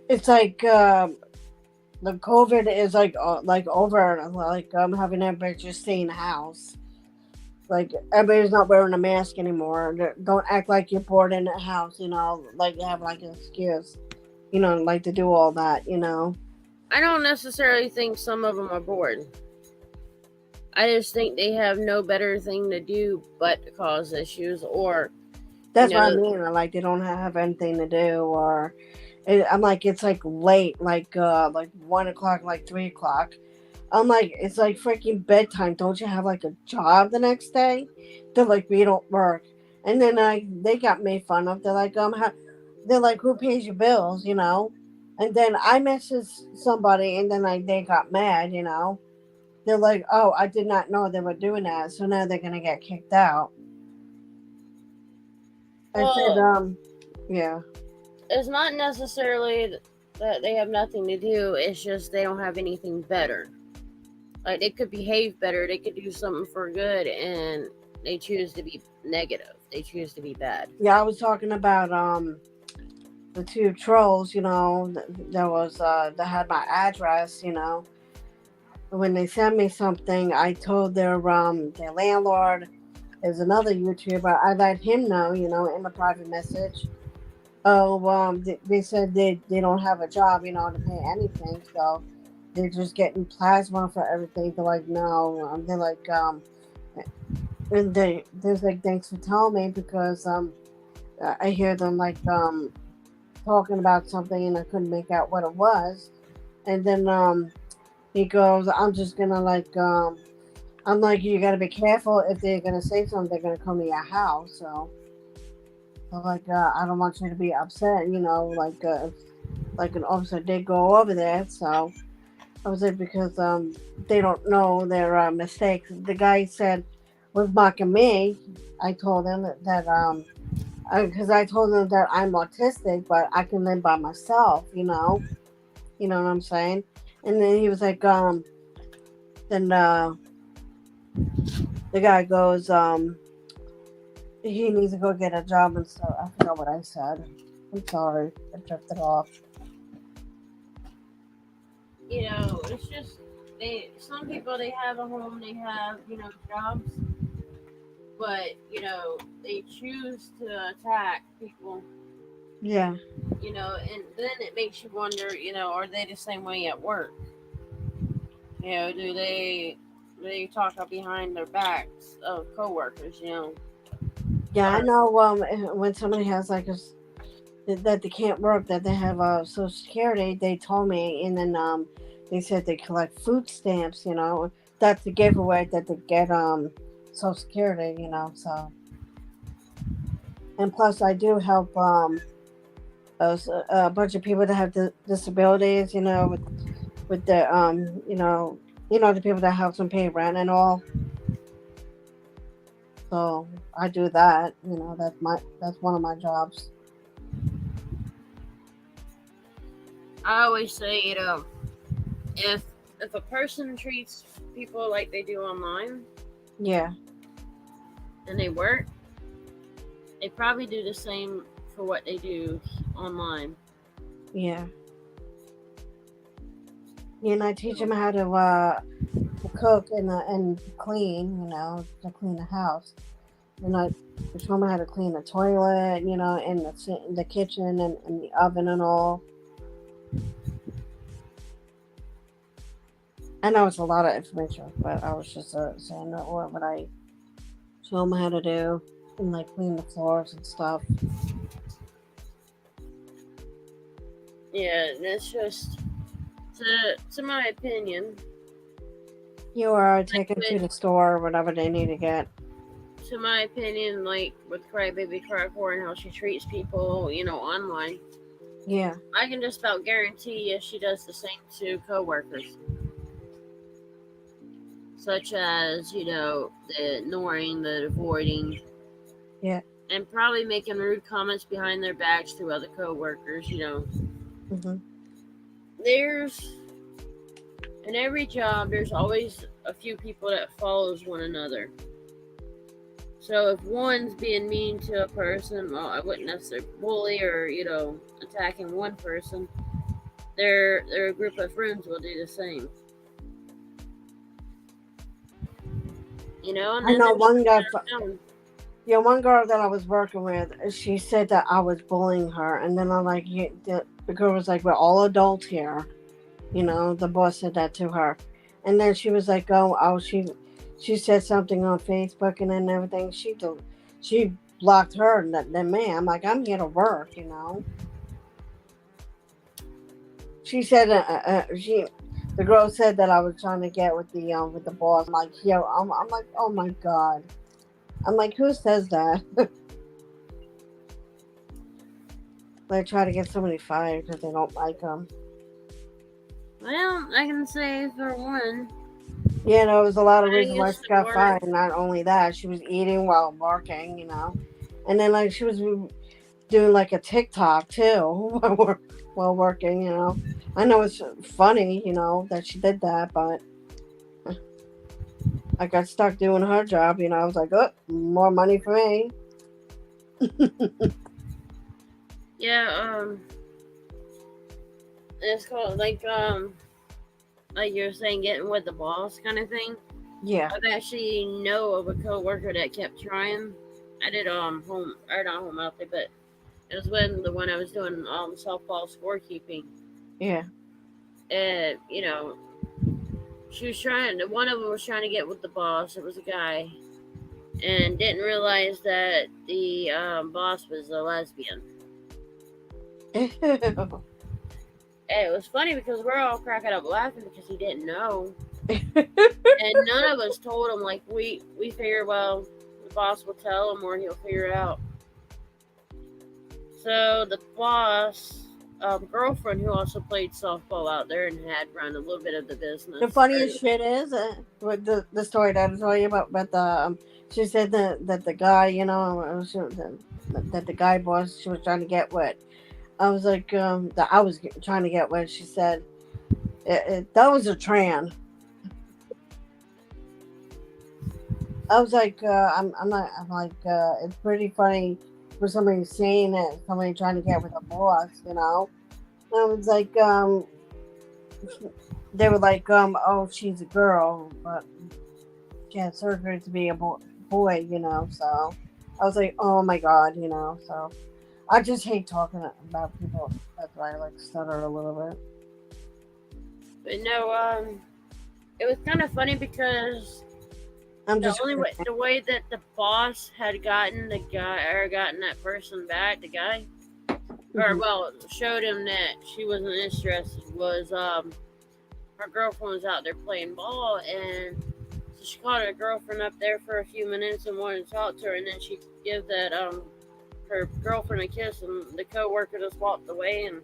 It's like the COVID is like over. Like having everybody just stay in the house. Like everybody's not wearing a mask anymore. Don't act like you're bored in the house. Like you have like an excuse. Like to do all that. I don't necessarily think some of them are bored. I just think they have no better thing to do but to cause issues, or that's what I mean. Like they don't have anything to do, or I'm like it's like late, like 1 o'clock, like 3 o'clock. I'm like it's like freaking bedtime. Don't you have like a job the next day? They're like we don't work, and then they got made fun of. They're like they're like who pays your bills? And then I messaged somebody, and then they got mad. They're like, "Oh, I did not know they were doing that, so now they're gonna get kicked out." I said, Well, yeah, it's not necessarily that they have nothing to do. It's just they don't have anything better. Like, they could behave better. They could do something for good, and they choose to be negative. They choose to be bad. yeah. I was talking about the two trolls. That had my address. When they sent me something, I told their landlord. There's another YouTuber. I let him know, in the private message. Oh, they said they don't have a job, to pay anything, so they're just getting plasma for everything. They're like, no, they're like, and there's like, thanks for telling me, because I hear them like talking about something, and I couldn't make out what it was, and then he goes, I'm just gonna like I'm like, you gotta be careful. If they're gonna say something, they're gonna come to your house. So like, I don't want you to be upset. Like an officer did go over there. So I was like, because they don't know their mistakes. The guy said was mocking me. I told him that because I told him that I'm autistic, but I can live by myself. You know what I'm saying? And then he was like, then the guy goes, he needs to go get a job and stuff. I forgot what I said. I'm sorry. I drifted off. It's just some people, they have a home, they have, jobs, but, they choose to attack people, Yeah. and then it makes you wonder, are they the same way at work? Do they talk up behind their backs of coworkers, Yeah, I know when somebody has like that they can't work, that they have Social Security, they told me, and then they said they collect food stamps, that's the giveaway that they get Social Security, so. And plus I do help a bunch of people that have disabilities, with the the people that help them pay rent and all. So I do that. That's one of my jobs. I always say, if a person treats people like they do online, Yeah. and they work, they probably do the same for what they do online. Yeah. And I teach them how to cook and clean, to clean the house. And I show them how to clean the toilet, and the kitchen and the oven and all. I know it's a lot of information, but I was just saying what I show them how to do, and like clean the floors and stuff. Yeah, that's just, to my opinion. You are taken to the store or whatever they need to get. To my opinion, like with Crybaby Crycore and how she treats people, online. Yeah. I can just about guarantee you she does the same to coworkers. Such as, the ignoring, the avoiding. Yeah. And probably making rude comments behind their backs to other coworkers, Mm-hmm. There's, in every job, there's always a few people that follows one another. So if one's being mean to a person, well, I wouldn't necessarily bully or, attacking one person. Their group of friends will do the same. And I know one guy. Yeah, one girl that I was working with, she said that I was bullying her, and then I'm like, the girl was like, "We're all adults here," The boss said that to her, and then she was like, "Oh, she said something on Facebook, and then everything. She blocked her, and then me. I'm like, I'm here to work, She said, the girl said that I was trying to get with the boss. I'm like, I'm like, oh my god. I'm like, who says that? They try to get somebody fired because they don't like them. Well, I can say for one, Yeah, there was a lot of I reasons why used she to got work. fired. Not only that, she was eating while working, and then like she was doing like a TikTok too while working. I know it's funny, that she did that, but I got stuck doing her job. I was like, oh, more money for me. Yeah, it's called like you're saying, getting with the boss kind of thing. Yeah, I've actually know of a coworker that kept trying. I did home or not home health, but it was when I was doing softball scorekeeping, yeah. and she was trying. One of them was trying to get with the boss. It was a guy, and didn't realize that the boss was a lesbian. Ew. And it was funny because we're all cracking up laughing because he didn't know, and none of us told him. Like we figured, well, the boss will tell him or he'll figure it out. So the boss girlfriend, who also played softball out there and had run a little bit of the business. The funniest shit is with the story that I told you about the she said that the guy, that the guy boss she was trying to get with. I was like, that I was trying to get with. She said, that was a tran. I was like, I'm not. I'm like, it's pretty funny for somebody saying it, somebody trying to get with a boss. I was like, they were like, oh, she's a girl, but she had surgery to be a boy. So I was like, oh my god. So I just hate talking about people. That's why I like stutter a little bit. But no, it was kind of funny because I'm just the way that the boss had gotten the guy or gotten that person back, the guy, or well, showed him that she wasn't interested was her girlfriend was out there playing ball, and so she called her girlfriend up there for a few minutes and wanted to talk to her, and then she give that her girlfriend a kiss, and the coworker just walked away, and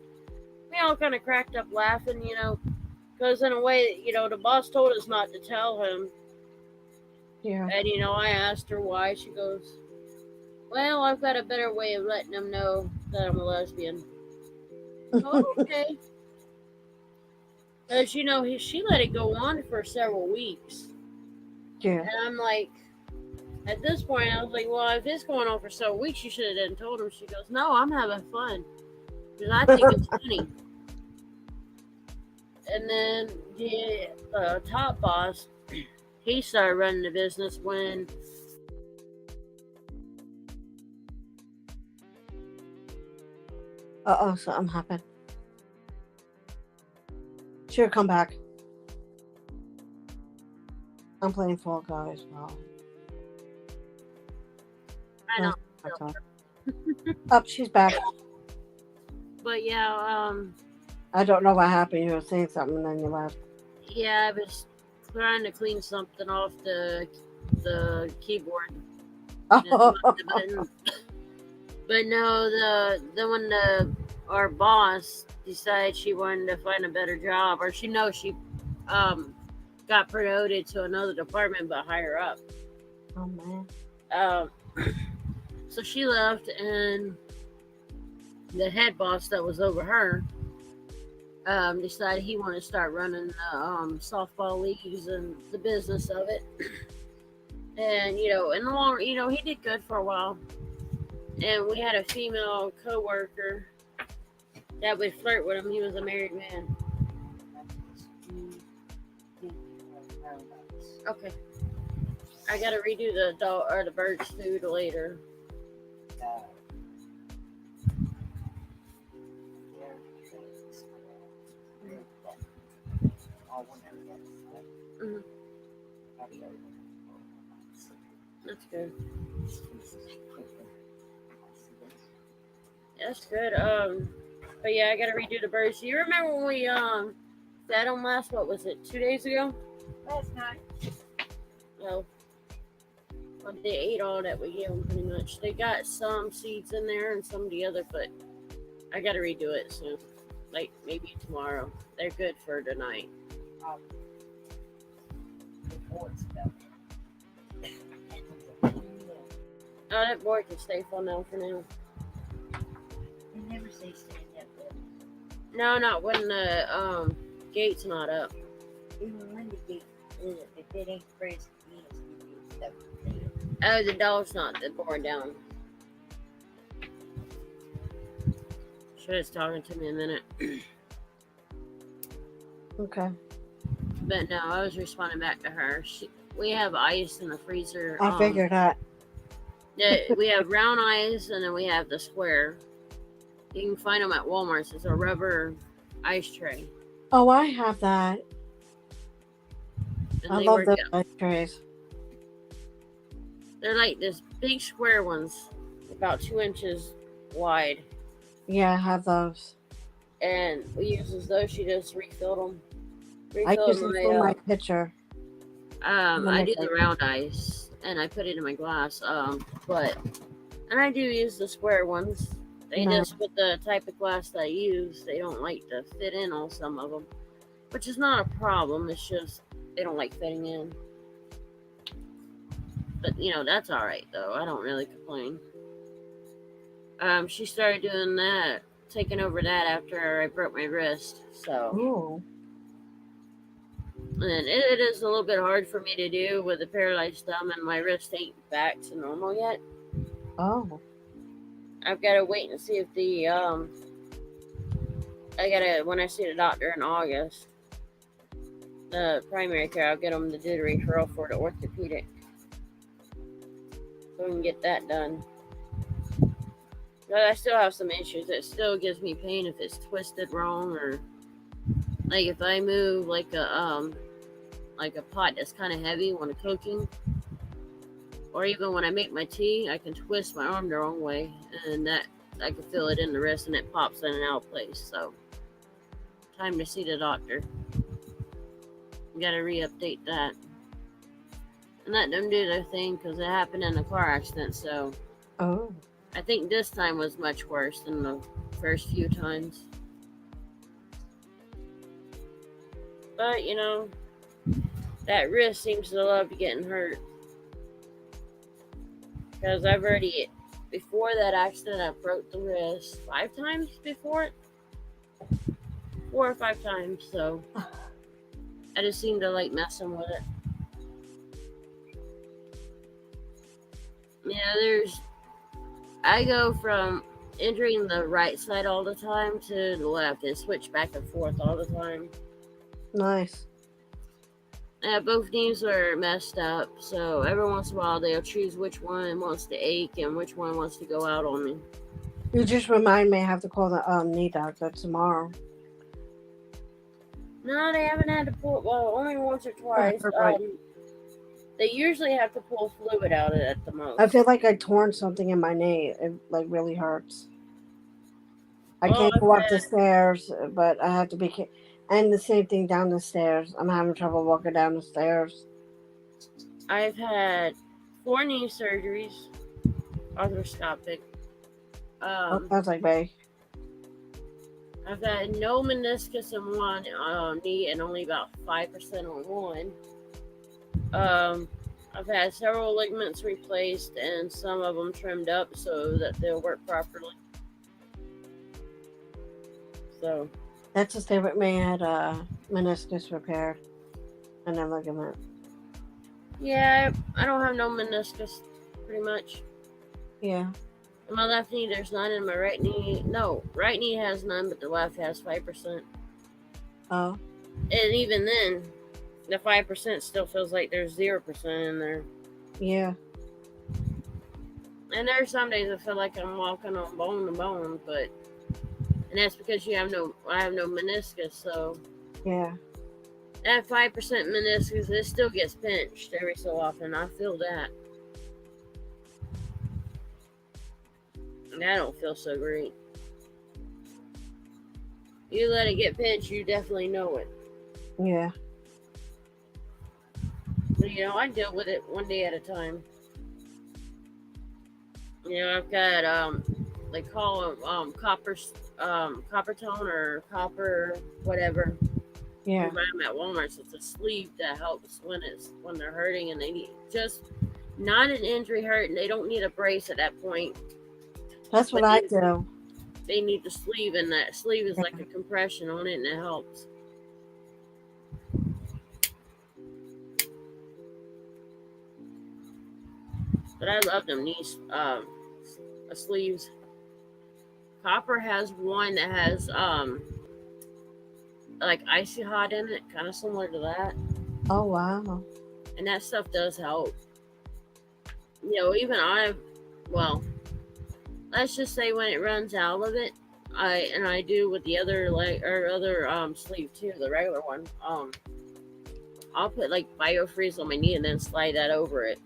we all kind of cracked up laughing, because in a way, the boss told us not to tell him. Yeah. And I asked her why. She goes, "Well, I've got a better way of letting them know that I'm a lesbian." Oh, okay. Because she let it go on for several weeks. Yeah. And I'm like, at this point, I was like, well, if it's going on for several weeks, you should have told him. She goes, "No, I'm having fun because I think it's funny." And then the top boss, he started running the business when Something happened. Sure, come back. I'm playing Fall Guys now. I know. Oh, she's back. But yeah, I don't know what happened. You were saying something and then you left. yeah, I was trying to clean something off the keyboard. Oh. But no, when our boss decided she wanted to find a better job, or she got promoted to another department but higher up. Oh man. So she left, and the head boss that was over her decided he wanted to start running softball leagues and the business of it. And in the long, he did good for a while. And we had a female coworker that would flirt with him. He was a married man. Okay. I gotta redo the bird's food later. Mm-hmm. That's good. That's good. But yeah, I gotta redo the birds. Do you remember when we fed them last? What was it? 2 days ago? Last night. No. Well, they ate all that we gave them pretty much. They got some seeds in there and some of the other, but I gotta redo it soon. Like maybe tomorrow. They're good for tonight. Before it's about. Oh, that board can stay full now for now. They never say stay in that bed. No, not when the gate's not up. Even when the gate is, if it ain't crazy, yes, you do stuff there. Oh, the dog's not the board down. Shred's talking to me a minute. Okay. But no, I was responding back to her. We have ice in the freezer. I figured that. We have round ice, and then we have the square. You can find them at Walmart. It's a rubber ice tray. Oh, I have that. And I they love work those out. ice trays. They're like this big square ones, about 2 inches wide. Yeah, I have those. And we use those. She just refilled them. I use them for my pitcher. I do the round ice, and I put it in my glass. And I do use the square ones. They just, with the type of glass that I use, they don't like to fit in on some of them, which is not a problem. It's just they don't like fitting in. But that's all right though. I don't really complain. She started doing that, taking over that after I broke my wrist. So. Ooh. And it is a little bit hard for me to do with a paralyzed thumb, and my wrist ain't back to normal yet. Oh. I've got to wait and see if when I see the doctor in August, the primary care, I'll get them to do the referral for the orthopedic. So we can get that done. But I still have some issues. It still gives me pain if it's twisted wrong, or like if I move like a pot that's kind of heavy when I'm cooking, or even when I make my tea, I can twist my arm the wrong way, and that I can feel it in the wrist, and it pops in and out of place. So, time to see the doctor. Got to re-update that, and let them do their thing because it happened in a car accident. So, I think this time was much worse than the first few times. But that wrist seems to love getting hurt. Because I've already, before that accident, I broke the wrist 5 times before it. 4 or 5 times, so I just seem to like messing with it. I go from injuring the right side all the time to the left and switch back and forth all the time. Nice. Both knees are messed up, so every once in a while they'll choose which one wants to ache and which one wants to go out on me. You just remind me I have to call the knee doctor tomorrow. No, they haven't had to pull. Well, only once or twice. Right. They usually have to pull fluid out of it at the most. I feel like I torn something in my knee. It really hurts. I can't go up the stairs, but I have to be. And the same thing down the stairs. I'm having trouble walking down the stairs. I've had 4 knee surgeries, arthroscopic. Sounds like me. I've had no meniscus in one knee and only about 5% on one. I've had several ligaments replaced and some of them trimmed up so that they'll work properly. So. That's the same with me. I had a meniscus repaired and a ligament. Yeah, I don't have no meniscus, pretty much. Yeah. In my left knee, there's none. In my right knee, no. Right knee has none, but the left has 5%. Oh. And even then, the 5% still feels like there's 0% in there. Yeah. And there's some days I feel like I'm walking on bone to bone, but... And that's because I have no meniscus, so... Yeah. That 5% meniscus, it still gets pinched every so often. I feel that. And that don't feel so great. You let it get pinched, you definitely know it. Yeah. But, I deal with it one day at a time. I've got they call them copper tone or copper whatever. Yeah. You buy them at Walmart. So it's a sleeve that helps when they're hurting, and they need just not an injury hurt, and they don't need a brace at that point. That's what But I do. they need the sleeve, and that sleeve is Yeah. like a compression on it, and it helps. But I love them knee sleeves. Copper has one that has like icy hot in it, kind of similar to that, Oh wow. and that stuff does help. Even well, let's just say when it runs out of it, I do with the other leg or other sleeve too, the regular one. I'll put like biofreeze on my knee and then slide that over it,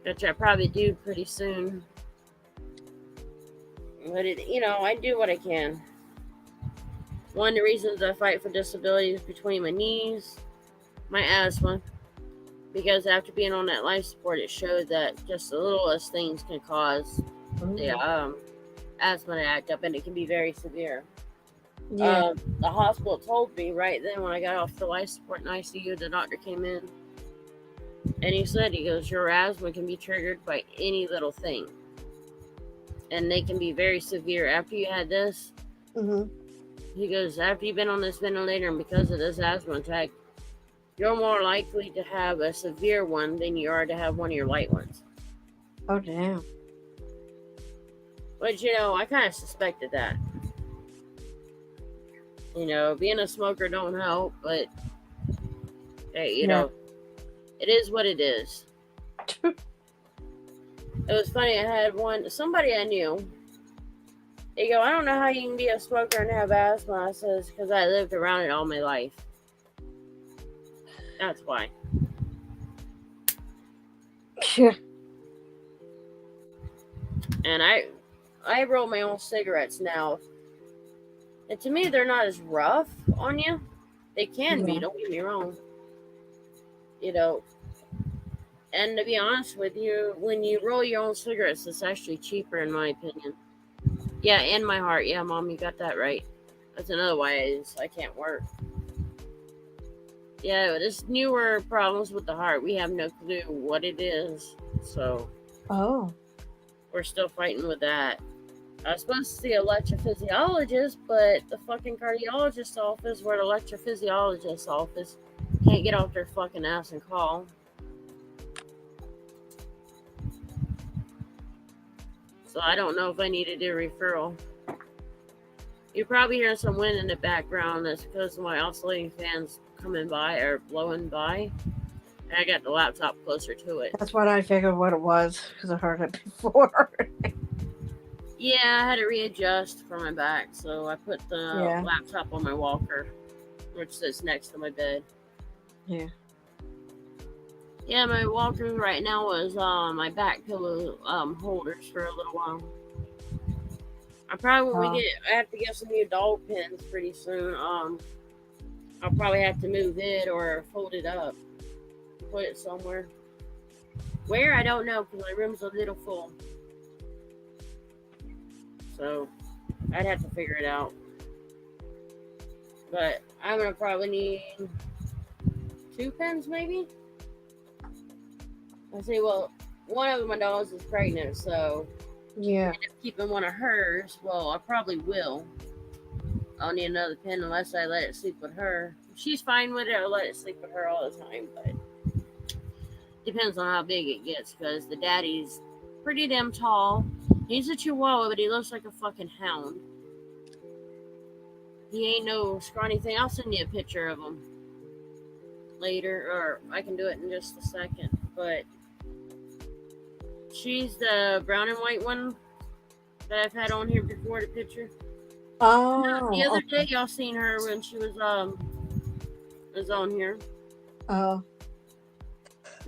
which I probably do pretty soon. But I do what I can. One of the reasons I fight for disability is between my knees, my asthma, because after being on that life support, it showed that just the littlest things can cause the asthma to act up, and it can be very severe. Yeah. The hospital told me right then when I got off the life support in ICU, the doctor came in, and he goes, your asthma can be triggered by any little thing, and they can be very severe. After you had this, he goes, after you've been on this ventilator and because of this asthma attack, you're more likely to have a severe one than you are to have one of your light ones. Oh damn. But I kind of suspected that. Being a smoker don't help, but hey, it is what it is. It was funny. I had somebody I knew. They go, I don't know how you can be a smoker and have asthma. I says, because I lived around it all my life. That's why. And I roll my own cigarettes now. And to me, they're not as rough on you. They can be, don't get me wrong. And to be honest with you, when you roll your own cigarettes, it's actually cheaper in my opinion. Yeah, in my heart. Yeah, Mom, you got that right. That's another why I can't work. Yeah, there's newer problems with the heart. We have no clue what it is. So we're still fighting with that. I was supposed to see an electrophysiologist, but the fucking cardiologist's office or the electrophysiologist's office can't get off their fucking ass and call. So I don't know if I need to do a referral. You're probably hearing some wind in the background. That's because of my oscillating fans coming by or blowing by. And I got the laptop closer to it. That's what I figured what it was because I heard it before. Yeah, I had to readjust for my back, so I put the laptop on my walker, which sits next to my bed. Yeah. Yeah, my walker right now is my back pillow holders for a little while. I have to get some new dog pins pretty soon. I'll probably have to move it or fold it up, put it somewhere. Where, I don't know, because my room's a little full. So I'd have to figure it out. But I'm gonna probably need 2 pins, maybe. I say, well, one of my dogs is pregnant, so Yeah. and if keeping one of hers, well, I probably will. I'll need another pin unless I let it sleep with her. If she's fine with it, I'll let it sleep with her all the time, but depends on how big it gets, because the daddy's pretty damn tall. He's a chihuahua, but he looks like a fucking hound. He ain't no scrawny thing. I'll send you a picture of him later, or I can do it in just a second, but she's the brown and white one that I've had on here before, the picture. Oh. The other day, y'all seen her when she was on here. Oh.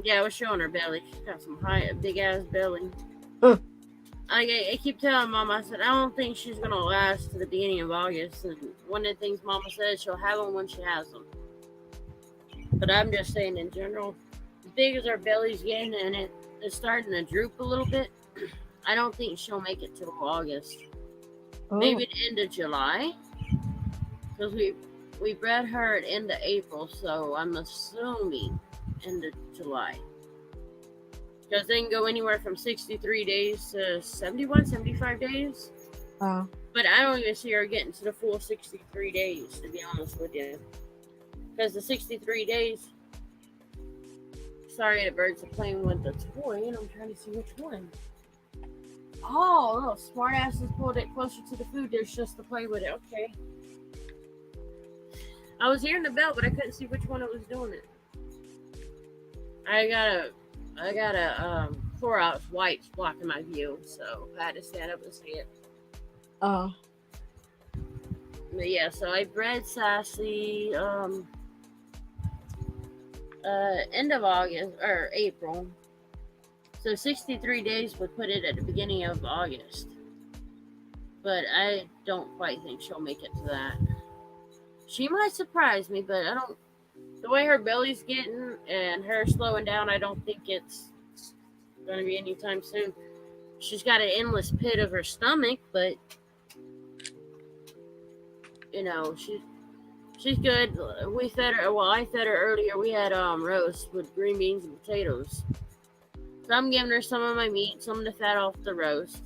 Yeah, I was showing her belly. She's got some big ass belly. Huh. I keep telling Mama, I said, I don't think she's going to last to the beginning of August. And one of the things Mama said, she'll have them when she has them. But I'm just saying in general, as big as our belly's getting and it's starting to droop a little bit, I don't think she'll make it till August. Oh, Maybe the end of July. Because we bred her at end of April, so I'm assuming end of July. Because they can go anywhere from 63 days to 71, 75 days. oh, But I don't even see her getting to the full 63 days, to be honest with you. Because the 63 days... Sorry, the birds are playing with the toy, and I'm trying to see which one. Oh, little smart asses pulled it closer to the food dish just to play with it. Okay. I was hearing the bell, but I couldn't see which one it was doing it. I got a Clorox wipes blocking my view, so I had to stand up and see it. oh. But yeah, so I bred Sassy end of August or April. So 63 days would put it at the beginning of August. But I don't quite think she'll make it to that. She might surprise me, but I don't. The way her belly's getting and her slowing down, I don't think it's going to be anytime soon. She's got an endless pit of her stomach, but you know she's good. We fed her. Well, I fed her earlier. We had roast with green beans and potatoes. So I'm giving her some of my meat, some of the fat off the roast.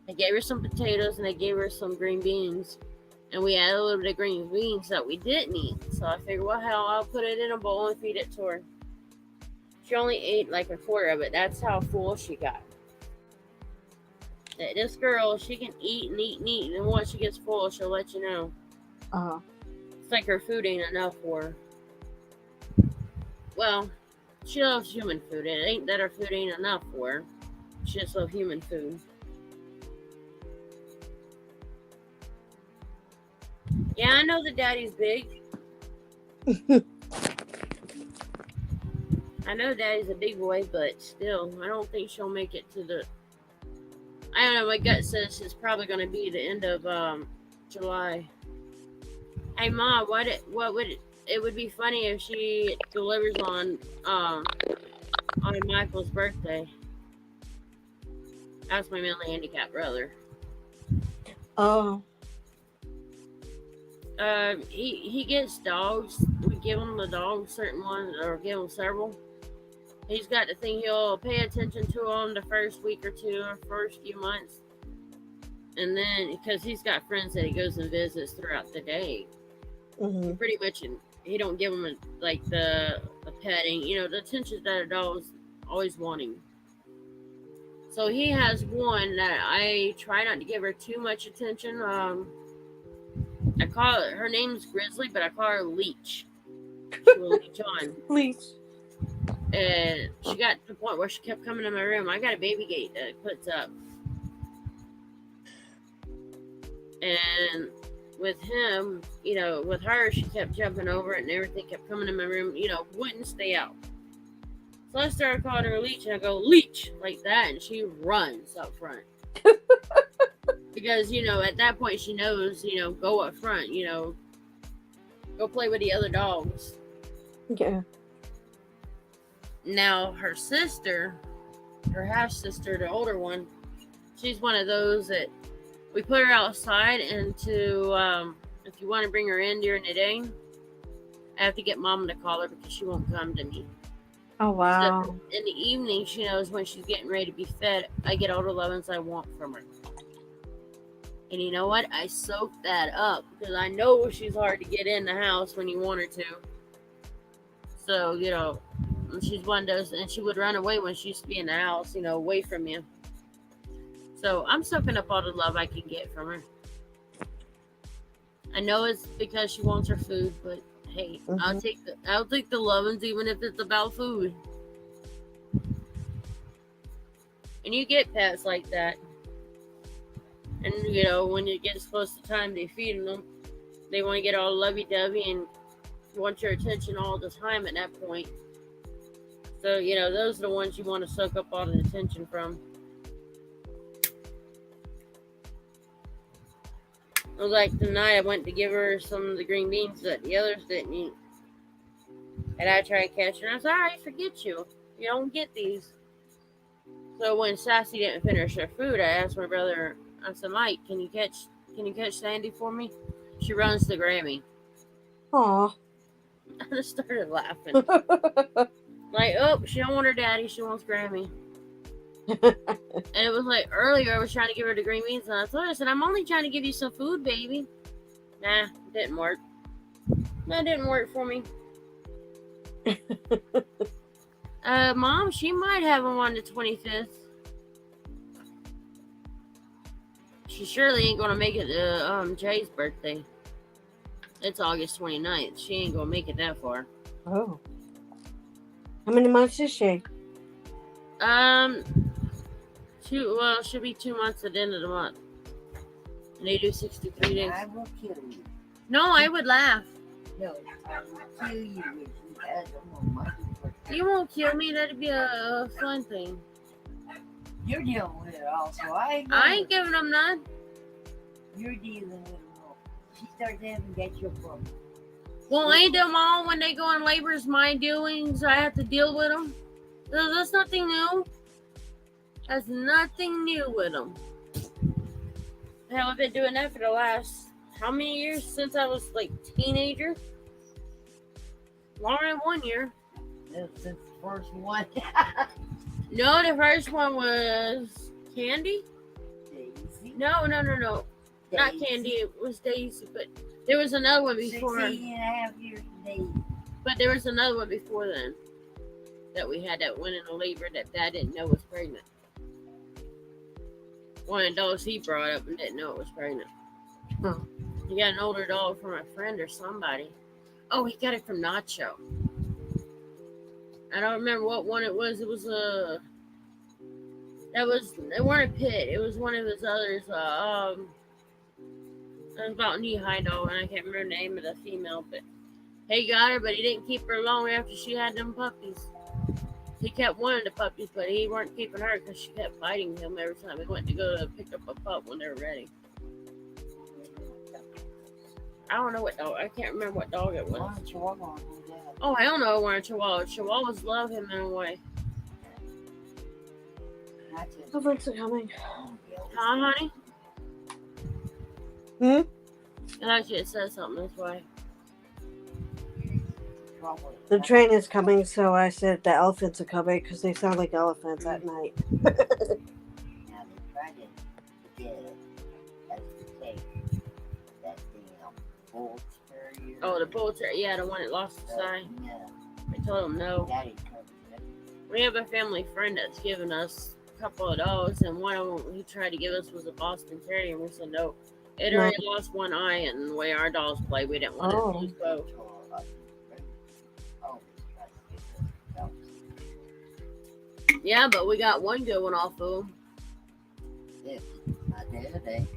I gave her some potatoes and I gave her some green beans. And we had a little bit of green beans that we didn't eat. So I figured, well, hell, I'll put it in a bowl and feed it to her. She only ate like a quarter of it. That's how full she got. This girl, she can eat and eat and eat. And once she gets full, she'll let you know. Oh. It's like her food ain't enough for her. Well, she loves human food. It ain't that her food ain't enough for her. She just loves human food. Yeah, I know the daddy's big. I know daddy's a big boy, but still, I don't think she'll make it to the... I don't know, my gut says it's probably going to be the end of July. Hey, Ma, it would be funny if she delivers on Michael's birthday. That's my mentally handicapped brother. Oh. He gets dogs. We give him the dogs, certain ones, or give him several. He's got the thing, he'll pay attention to them the first week or two, or first few months. And then, because he's got friends that he goes and visits throughout the day. Mm-hmm. Pretty much, he don't give them, the petting, the attention that a dog's always wanting. So he has one that I try not to give her too much attention. I call her, her name's Grizzly, but I call her Leech. She will leech on. Leech. And she got to the point where she kept coming to my room. I got a baby gate that it puts up. And with him, with her, she kept jumping over it and everything, kept coming to my room, wouldn't stay out. So I started calling her Leech, and I go, Leech, like that, and she runs up front. Because, at that point she knows, go up front, go play with the other dogs. Yeah. Now, her sister, her half-sister, the older one, she's one of those that we put her outside, and if you want to bring her in during the day, I have to get Mom to call her because she won't come to me. Oh, wow. So in the evening, she knows when she's getting ready to be fed, I get all the lovin's I want from her. And you know what? I soak that up because I know she's hard to get in the house when you want her to. So, she's one of those, and she would run away when she used to be in the house, away from you. So I'm soaking up all the love I can get from her. I know it's because she wants her food, but hey, Mm-hmm. I'll take the lovin's even if it's about food. And you get pets like that. And, when it gets close to time to feeding them, they want to get all lovey-dovey and want your attention all the time at that point. So, those are the ones you want to soak up all the attention from. It was like tonight I went to give her some of the green beans that the others didn't eat. And I tried to catch her, and I was all right, forget you. You don't get these. So when Sassy didn't finish her food, I asked my brother. I said, Mike, can you catch Sandy for me? She runs to Grammy. Aw. I just started laughing. Like, oh, she don't want her daddy, she wants Grammy. And it was like earlier I was trying to give her the green beans, and I told her, I said, I'm only trying to give you some food, baby. Nah, it didn't work. That didn't work for me. Mom, she might have him on the 25th. She surely ain't gonna make it to Jay's birthday. It's August 29th. She ain't gonna make it that far. Oh. How many months is she? She'll be 2 months at the end of the month. And they do 63 days. I will kill you. No, I would laugh. No, I will kill you if you had them on my birthday. You won't kill me. That'd be a fun thing. You're dealing with it also. I ain't giving them none. You're dealing with it all. She starts having that your problem. Well, ain't them all when they go on labor is my doings? I have to deal with them. That's nothing new. That's nothing new with them. Hell, I've been doing that for the last how many years? Since I was like teenager. Longer than 1 year. Since the first one. No, the first one was Candy. Daisy. No. Not Candy. It was Daisy, but there was another one before. 16 and a half years Daisy. But there was another one before then that we had that went into labor that Dad didn't know was pregnant. One of the dogs he brought up and didn't know it was pregnant. Oh. He got an older dog from a friend or somebody. Oh, he got it from Nacho. I don't remember what one it was. It was it weren't a pit. It was one of his others. It was about knee-high dog, and I can't remember the name of the female, but he got her, but he didn't keep her long after she had them puppies. He kept one of the puppies, but he weren't keeping her because she kept biting him every time he went to go to pick up a pup when they were ready. I don't know what dog. I can't remember what dog it was. Oh, hell no, it weren't Chihuahua. Chihuahuas love him in a way. How friends are coming? Huh, honey? Hmm? And actually, it says something this way. The train is coming, so I said the elephants are coming because they sound like elephants at night. Now they tried to get it. That's the case. That bull terrier. Oh, the bull terrier. Yeah, the one that lost his eye. No. I told him no. Daddy covered it. We have a family friend that's given us a couple of dogs, and one of them he tried to give us was a Boston Terrier, and we said no. It already lost one eye, and the way our dogs play, we didn't want to lose both. Yeah, but we got one good one off of him. Yeah, not the other day.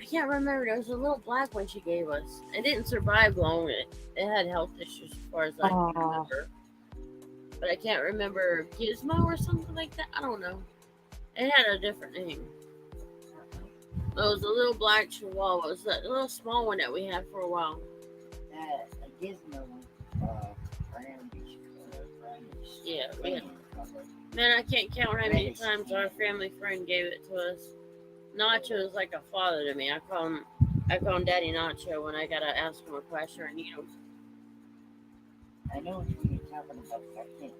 I can't remember. There was a little black one she gave us. It didn't survive long. It had health issues as far as I can remember. But I can't remember Gizmo or something like that. I don't know. It had a different name. It was a little black Chihuahua. It was that little small one that we had for a while. A Gizmo one. Yeah, man, I can't count how many times our family friend gave it to us. Nacho is like a father to me. I call him Daddy Nacho when I gotta ask him a question or need him. I know what you're talking about, but I can't think of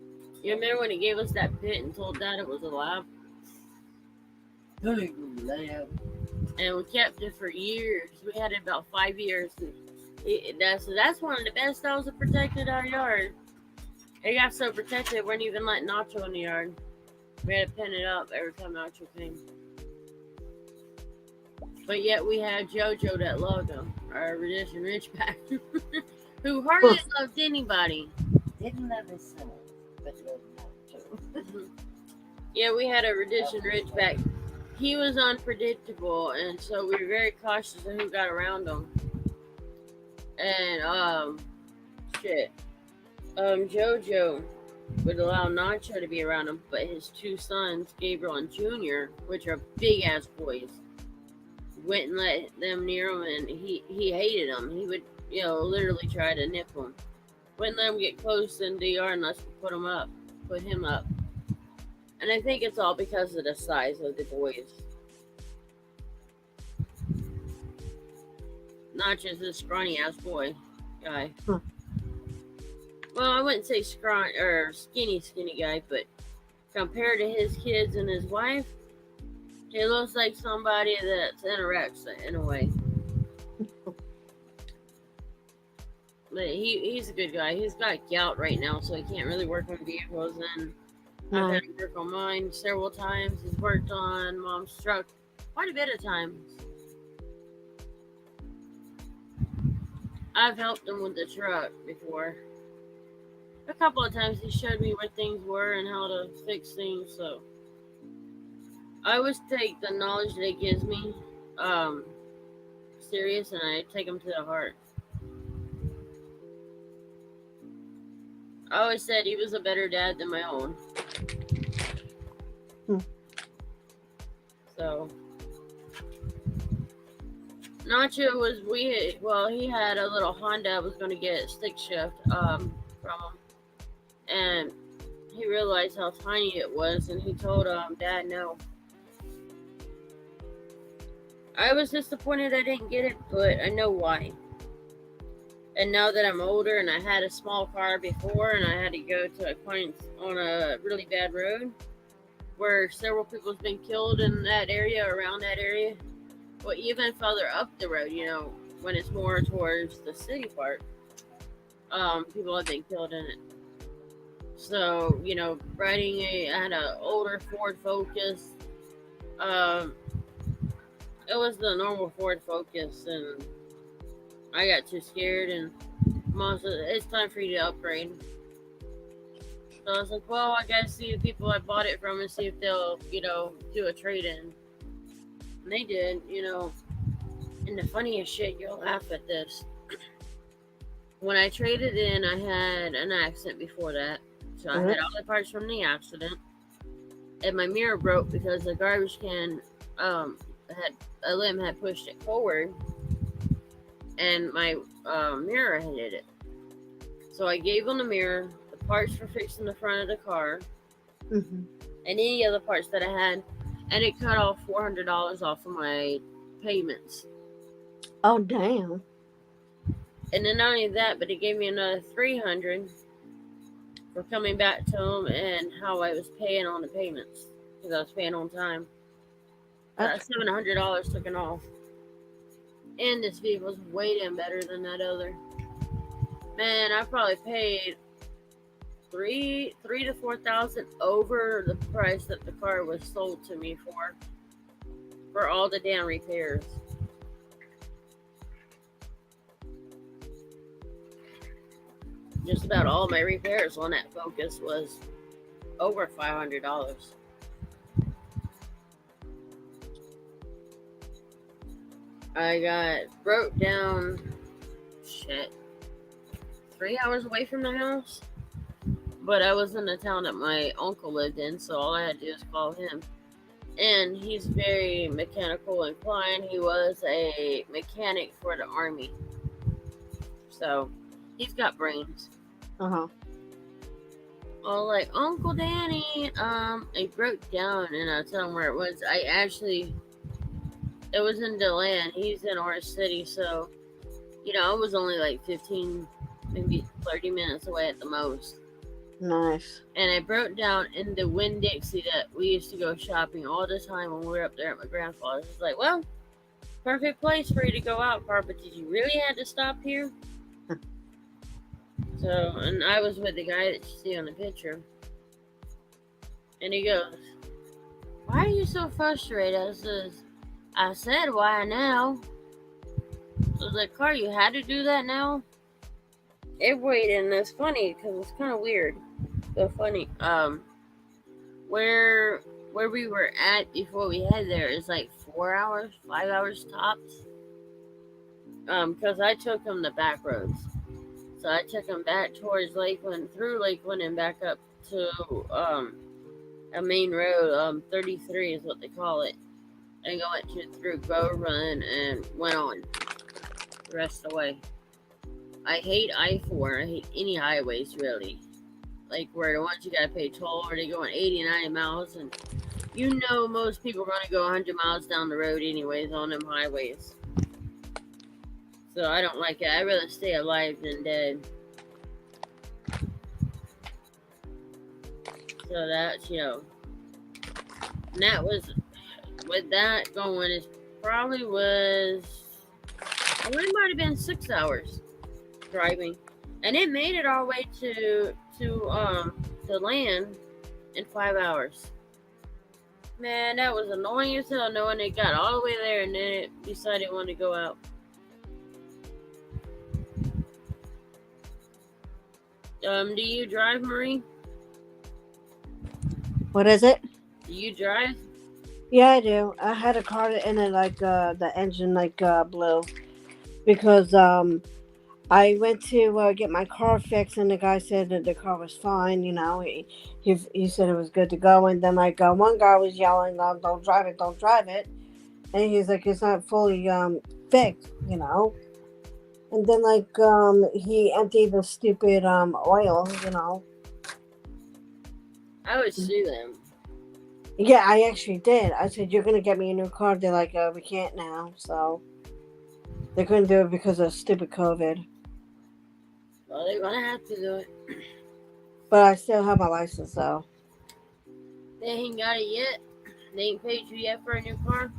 it. You remember when he gave us that pit and told Dad it was a lab? And we kept it for years. We had it about 5 years. That's one of the best dogs that protected our yard. It got so protected, we weren't even letting Nacho in the yard. We had to pin it up every time Nacho came. But yet we had JoJo that loved him, our Reddition Ridgeback, who hardly loved anybody. Didn't love his son, but loved Nacho. Yeah, we had a Reddition Ridgeback. He was unpredictable, and so we were very cautious of who got around him. And, JoJo would allow Nacho to be around him, but his two sons, Gabriel and Junior, which are big-ass boys, wouldn't let them near him, and he hated them. He would, literally try to nip them. Wouldn't let them get close in the yard unless we put them up. put him up. And I think it's all because of the size of the boys. Not just this scrawny ass boy guy. Huh. Well, I wouldn't say scrawny or skinny guy, but compared to his kids and his wife, he looks like somebody that's anorexic in a way. But he's a good guy. He's got gout right now, so he can't really work on vehicles. And I've had to work on mine several times. He's worked on Mom's truck quite a bit of times. I've helped him with the truck before. A couple of times he showed me where things were and how to fix things, so I always take the knowledge that it gives me serious, and I take them to the heart. I always said he was a better dad than my own. So Nacho was he had a little Honda I was going to get stick shift from him, and he realized how tiny it was, and he told Dad no. I was disappointed I didn't get it, but I know why. And now that I'm older and I had a small car before and I had to go to a point on a really bad road where several people have been killed in that area, around that area, well, even further up the road, when it's more towards the city part, people have been killed in it. So, I had an older Ford Focus. It was the normal Ford Focus, and I got too scared, and Mom said, it's time for you to upgrade. So I was like, well, I gotta see the people I bought it from and see if they'll, do a trade-in. And they did, And the funniest shit, you'll laugh at this. When I traded in, I had an accident before that. So I had all the parts from the accident. And my mirror broke because the garbage can a limb had pushed it forward. And my mirror had hit it. So I gave them the mirror, the parts for fixing the front of the car, and any other parts that I had. And it cut off $400 off of my payments. Oh, damn. And then not only that, but it gave me another $300 for coming back to them and how I was paying on the payments, because I was paying on time. $700 taken off. And this vehicle's way damn better than that other. Man, I probably paid $3,000 to $4,000 over the price that the car was sold to me for all the damn repairs. Just about all my repairs on that Focus was over $500. I broke down 3 hours away from the house, but I was in the town that my uncle lived in, so all I had to do was call him. And he's very mechanical inclined. He was a mechanic for the Army, so he's got brains. Uh-huh. Oh, like, Uncle Danny, it broke down, and I tell him where it was. It was in DeLand. He's in our city, so, I was only like 15, maybe 30 minutes away at the most. Nice. And I broke down in the Winn-Dixie that we used to go shopping all the time when we were up there at my grandfather's. It's like, well, perfect place for you to go out, car, but did you really have to stop here? So, and I was with the guy that you see on the picture. And he goes, why are you so frustrated? I said, why now? So I was like, car, you had to do that now? It waited, and it's funny, because it's kind of weird. So funny. Where we were at before we head there is like 4 hours, 5 hours tops. Because I took him the back roads. So I took him back towards Lakeland, through Lakeland, and back up to a main road. 33 is what they call it. And went through Go Run and went on the rest of the way. I hate I-4. I hate any highways, really. like where the ones you gotta pay toll, or they going 80, 90 miles, and you know most people are gonna go 100 miles down the road anyways on them highways. So I don't like it. I'd rather stay alive than dead. So that's, and that was, with that going, it probably was, it might have been 6 hours driving. And it made it all the way to land in 5 hours. Man, that was annoying as hell knowing it got all the way there and then it decided it wanted to go out. Do you drive, Marie? What is it? Do you drive? Yeah, I do. I had a car and then the engine blew because I went to get my car fixed and the guy said that the car was fine. He said it was good to go, and then one guy was yelling, "Don't drive it, don't drive it," and he's like, "It's not fully fixed," And then he emptied the stupid oil. I would sue them. Yeah, I actually did. I said, "You're gonna get me a new car." They're like, "We can't now." So they couldn't do it because of stupid COVID. Well, they're gonna have to do it. But I still have my license, though. They ain't got it yet. They ain't paid you yet for a new car.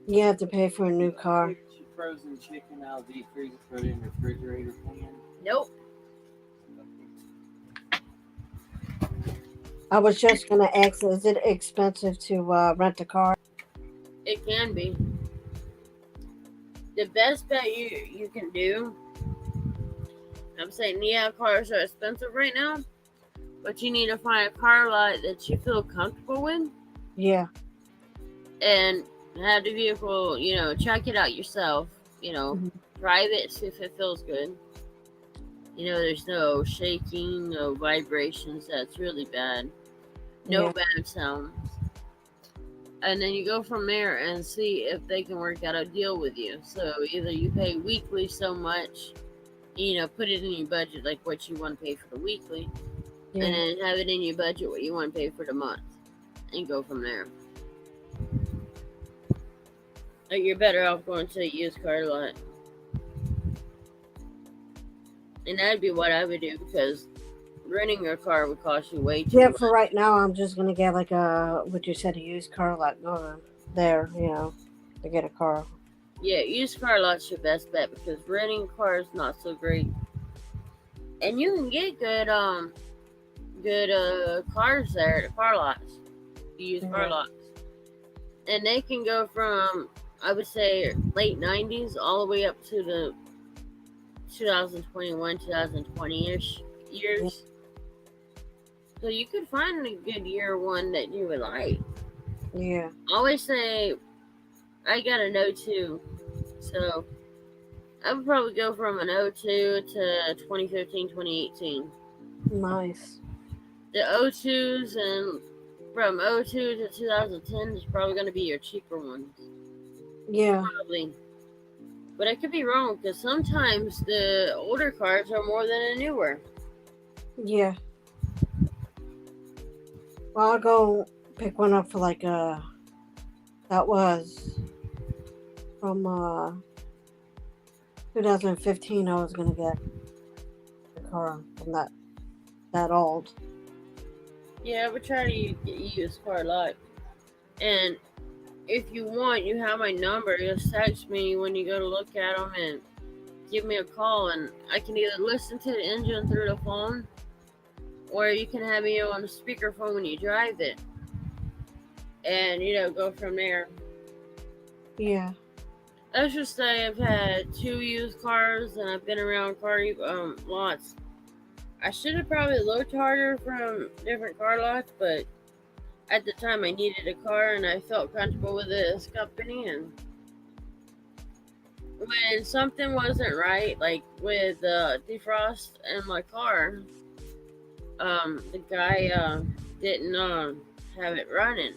You have to pay for a new car. Take your frozen chicken out of the deep freezer, put it in the refrigerator pan. Nope. I was just gonna ask, is it expensive to rent a car? It can be. The best bet you can do, I'm saying, yeah, cars are expensive right now, but you need to find a car lot that you feel comfortable with. Yeah. And have the vehicle, check it out yourself, drive it, see if it feels good. There's no shaking, no vibrations. That's really bad. No bad sounds. And then you go from there and see if they can work out a deal with you. So either you pay weekly so much, put it in your budget, like what you want to pay for the weekly, and then have it in your budget what you want to pay for the month, and go from there. Like, you're better off going to a used car lot. And that'd be what I would do, because renting a car would cost you way too much. For right now, I'm just gonna get what you said, a used car lot. Go there, to get a car. Yeah, used car lot's your best bet, because renting a car is not so great. And you can get good cars there at the car lots. Used car lots. And they can go from, I would say, late 90s all the way up to the 2021, 2020-ish years. So you could find a good year one that you would like. Yeah. I always say, I got an 02. So I would probably go from an 02 to 2015, 2018. Nice. The 02s and from 02 to 2010 is probably going to be your cheaper ones. Yeah. Probably. But I could be wrong, because sometimes the older cars are more than the newer. Yeah. Well, I'll go pick one up for that was from 2015. I was gonna get a car from that old. Yeah, I would try to get used car a lot. And if you want, you have my number. Just text me when you go to look at them and give me a call. And I can either listen to the engine through the phone, or you can have me on the speakerphone when you drive it. And, go from there. Yeah. Let's just say I've had 2 used cars and I've been around car lots. I should have probably looked harder from different car lots, but at the time I needed a car and I felt comfortable with this company. And when something wasn't right, like with defrost in my car, the guy didn't have it running.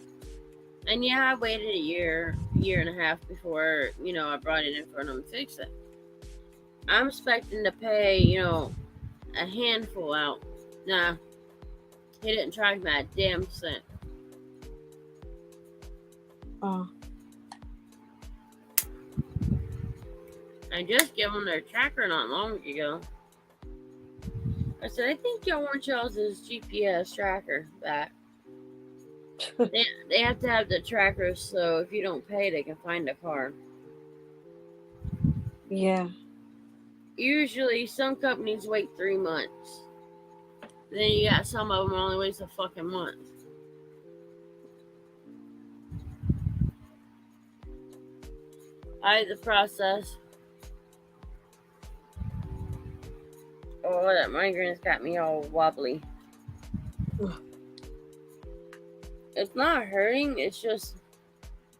And yeah, I waited a year and a half before, I brought it in for him to fix it. I'm expecting to pay, a handful out Nah, he didn't track my damn scent. Oh, I just gave him their tracker not long ago. I said, I think y'all want y'all's GPS tracker back. They have to have the tracker, so if you don't pay, they can find the car. yeah. Usually, some companies wait 3 months. Then you got some of them only waits a fucking month. The process. Oh, that migraine's got me all wobbly. It's not hurting, it's just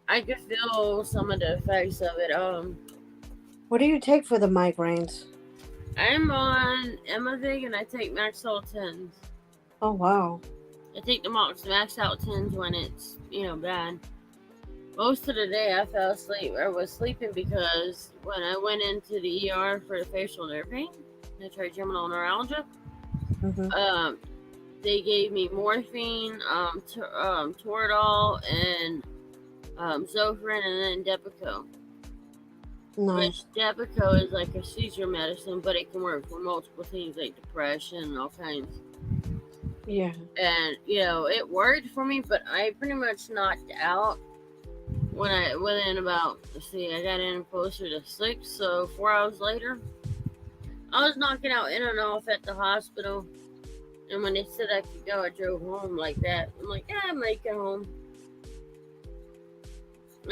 I can feel some of the effects of it. What do you take for the migraines? I'm on Emavig and I take Maxol 10s. Oh, wow. I take the max out 10s when it's, bad. Most of the day I fell asleep. I was sleeping because when I went into the ER for the facial nerve pain, the trigeminal neuralgia, Mm-hmm. they gave me morphine, Toradol, and Zofran, and then Depakote. Nice. Which Depakote is like a seizure medicine, but it can work for multiple things like depression and all kinds. Yeah. And it worked for me, but I pretty much knocked out within about, I got in closer to 6, so 4 hours later, I was knocking out in and off at the hospital. And when they said I could go, I drove home like that. I'm like, yeah, I make it home.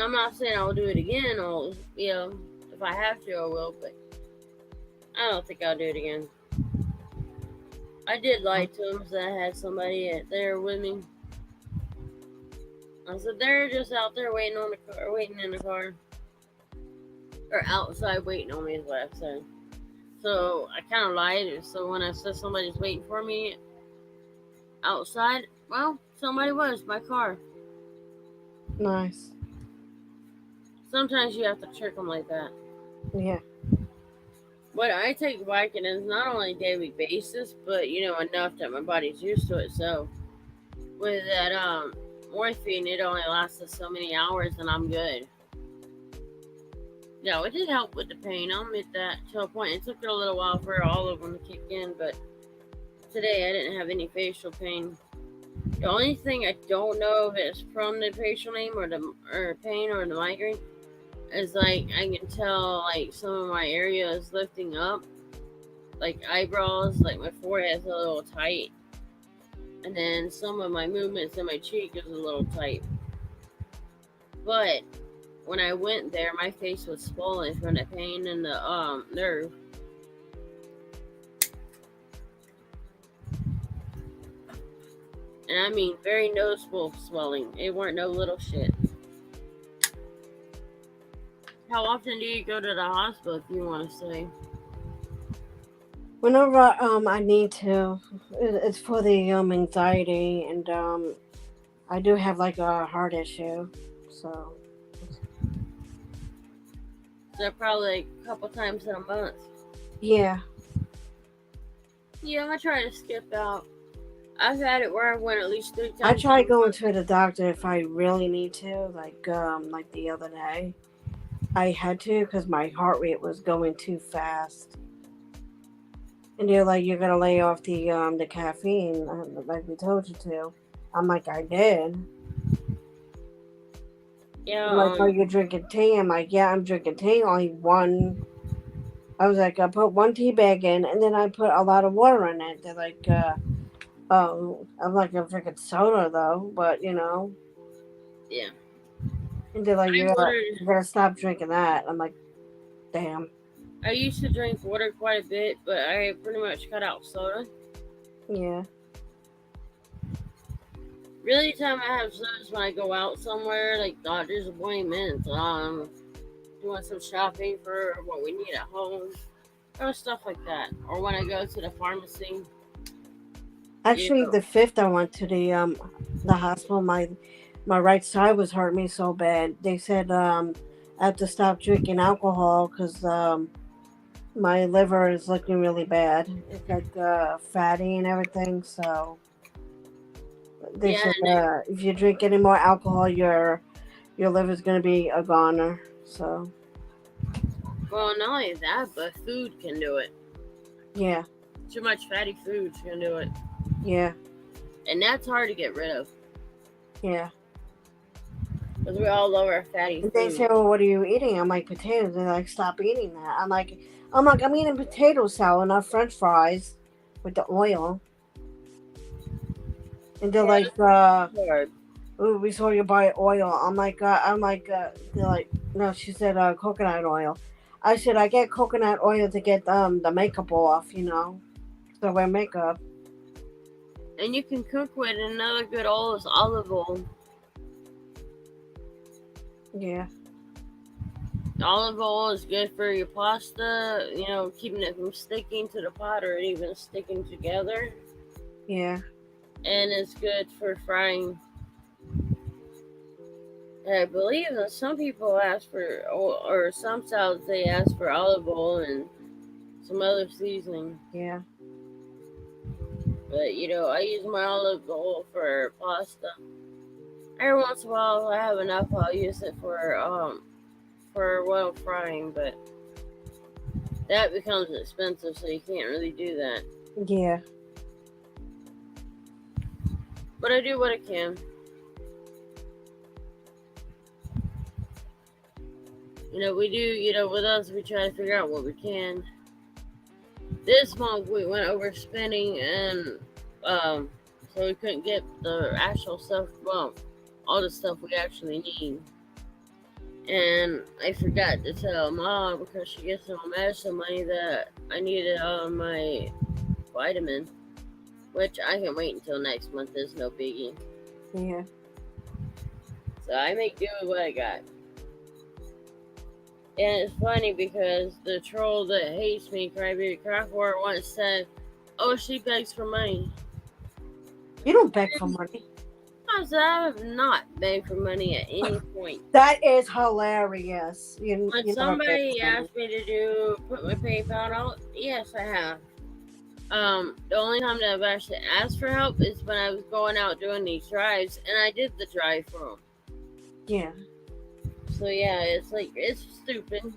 I'm not saying I'll do it again, or if I have to, I will, but I don't think I'll do it again. I did lie to them, so I had somebody there with me. I said they're just out there waiting in the car, or outside waiting on me is what I said. So I kind of lied. So when I said somebody's waiting for me outside, well, somebody was my car. Nice. Sometimes you have to trick them like that. Yeah. But I take Vicodins not only daily basis, but enough that my body's used to it. So with that morphine, it only lasted so many hours, and I'm good. Yeah, it did help with the pain. I'll admit that to a point. It took it a little while for all of them to kick in, but today I didn't have any facial pain. The only thing I don't know if it's from the facial pain or the migraine is like I can tell like some of my area is lifting up, like eyebrows, like my forehead's a little tight, and then some of my movements in my cheek is a little tight. But when I went there, my face was swollen from the pain in the nerve. And I mean very noticeable swelling. It weren't no little shit. How often do you go to the hospital, if you want to say? Whenever I need to, it's for the anxiety, and I do have like a heart issue, so. So probably like a couple times in a month. Yeah. Yeah, I try to skip out. I've had it where I went at least 3 times. I try going to the doctor if I really need to, like the other day. I had to because my heart rate was going too fast. And they're like, you're gonna lay off the caffeine, like we told you to. I'm like, I did. Yeah. Like, are you drinking tea? I'm like, yeah, I'm drinking tea. Only one. I was like, I put 1 tea bag in, and then I put a lot of water in it. They're like, I'm like, I'm drinking soda though, but Yeah. And they're like, you gotta stop drinking that. I'm like, damn. I used to drink water quite a bit, but I pretty much cut out soda. Yeah. Really, the time I have soda is when I go out somewhere, like doctor's appointments, doing some shopping for what we need at home, or stuff like that. Or when I go to the pharmacy. Actually, the 5th I went to the hospital. My right side was hurting me so bad. They said I have to stop drinking alcohol because My liver is looking really bad. It's like fatty and everything. So they Yeah, said if you drink any more alcohol, your liver's gonna be a goner. So well, not only that, but food can do it. yeah, Too much fatty food can do it. yeah, And that's hard to get rid of. yeah. Because we all love our fatty And they food. say, "Well, what are you eating?" I'm like, "Potatoes." They're like, "Stop eating that." I'm eating potato salad, not French fries with the oil. And they're Yeah, like, hard. "Ooh, we saw you buy oil." They're like, "No," she said, "Coconut oil." I said, "I get coconut oil to get the makeup off, so I wear makeup." And you can cook with another good oil is olive oil. Yeah, Olive oil is good for your pasta, keeping it from sticking to the pot or even sticking together. yeah, And it's good for frying. I believe that some people ask for, or some salads they ask for olive oil and some other seasoning. yeah, But I use my olive oil for pasta. Every once in a while, if I have enough, I'll use it for oil frying. But that becomes expensive, so you can't really do that. yeah. But I do what I can. We do. With us, we try to figure out what we can. This month we went overspending, and so we couldn't get the actual stuff. Well, all the stuff we actually need. And I forgot to tell Mom because she gets some medicine money that I needed on my vitamin, which I can wait until next month. There's no biggie. Yeah. So I make do with what I got. And it's funny because the troll that hates me, Crybaby Craftware, once said, "Oh, she begs for money." You don't beg for money. I said, I have not begged for money at any point. That is hilarious. You When never beg somebody for money. asked me to put my PayPal out, yes, I have. The only time that I've actually asked for help is when I was going out doing these drives, and I did the drive for them. Yeah. So yeah, it's stupid.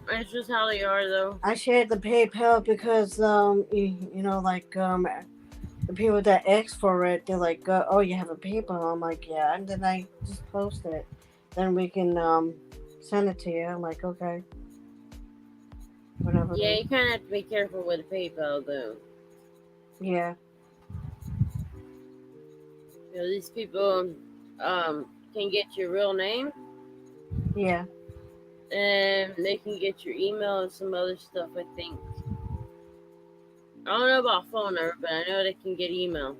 It's just how they are, though. I shared the PayPal because the people that ask for it, they're like, "Oh, you have a PayPal?" I'm like, "Yeah," and then I just post it. Then we can send it to you. I'm like, "Okay." Whatever. Yeah, you kind of have to be careful with the PayPal, though. Yeah. These people can get your real name, Yeah. and they can get your email and some other stuff, I think. I don't know about phone number, but I know they can get email.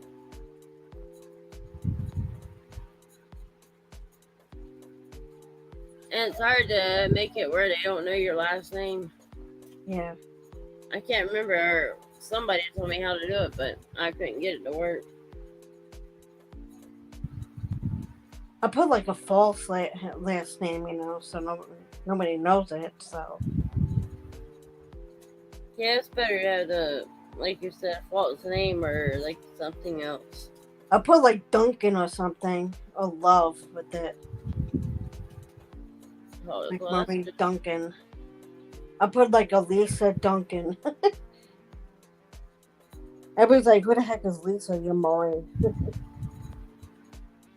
And it's hard to make it where they don't know your last name. Yeah. I can't remember. Somebody told me how to do it, but I couldn't get it to work. I put like a false last name, so nobody knows it. So. Yeah, it's better to have the, like you said, false name or like something else. I put like Duncan or something, or Love with it. Oh, Like well, Marie Duncan. I put like a Lisa Duncan. Everybody's like, "Who the heck is Lisa? You're Marie."